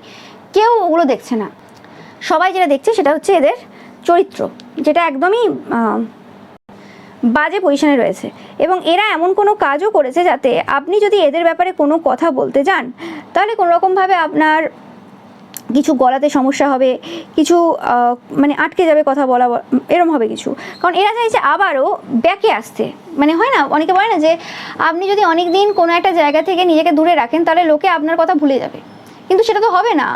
কেউ ওগুলো দেখছে না। সবাই যেটা দেখছে সেটা হচ্ছে এদের চরিত্র, যেটা একদমই বাজে পজিশনে রয়েছে। এবং এরা এমন কোনো কাজও করেছে যাতে আপনি যদি এদের ব্যাপারে কোনো কথা বলতে যান, তাহলে কোনো রকমভাবে আপনার কিছু গলাতে সমস্যা হবে, কিছু মানে আটকে যাবে কথা বলা, এরম হবে কিছু। কারণ এরা চাইছে আবারও ব্যাকে আসতে। মানে হয় না, অনেকে বলে না যে আপনি যদি অনেক দিন কোনো একটা জায়গা থেকে নিজেকে দূরে রাখেন, তাহলে লোকে আপনার কথা ভুলে যাবে, কিন্তু সেটা তো হবে না।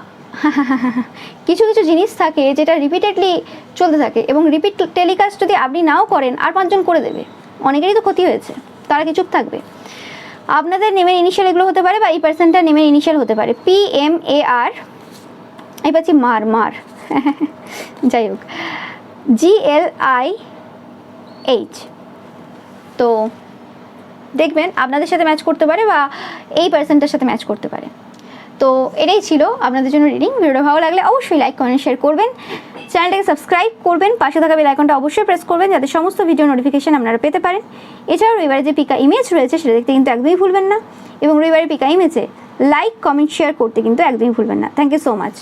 কিছু জিনিস থাকে যেটা রিপিটেডলি চলতে থাকে, এবং রিপিট টেলিকাস্ট যদি আপনি নাও করেন, আর 5 জন করে দেবে। অনেকেরই তো ক্ষতি হয়েছে, তারা কি চুপ থাকবে? আপনাদের নেমের ইনিশিয়াল এগুলো হতে পারে, বা এই পার্সনটার নেমের ইনিশিয়াল হতে পারে PMAR, এই পাচ্ছি মার যাই হোক, GLIH। তো দেখবেন আপনাদের সাথে ম্যাচ করতে পারে, বা এই পার্সনটার সাথে ম্যাচ করতে পারে। তো এটাই ছিল আপনাদের জন্য রিডিং। ভিডিওটা ভালো লাগলে অবশ্যই লাইক কমেন্ট শেয়ার করবেন, চ্যানেলটাকে সাবস্ক্রাইব করবেন, পাশে থাকা বেল আইকনটা অবশ্যই প্রেস করবেন, যাতে সমস্ত ভিডিও নোটিফিকেশন আপনারা পেতে পারেন। এছাড়াও রবিবারে যে পিকা ইমেজ রয়েছে সেটা দেখতে কিন্তু একদমই ভুলবেন না, এবং রবিবারের পিকা ইমেজে লাইক কমেন্ট শেয়ার করতে কিন্তু একদমই ভুলবেন না। Thank you so much.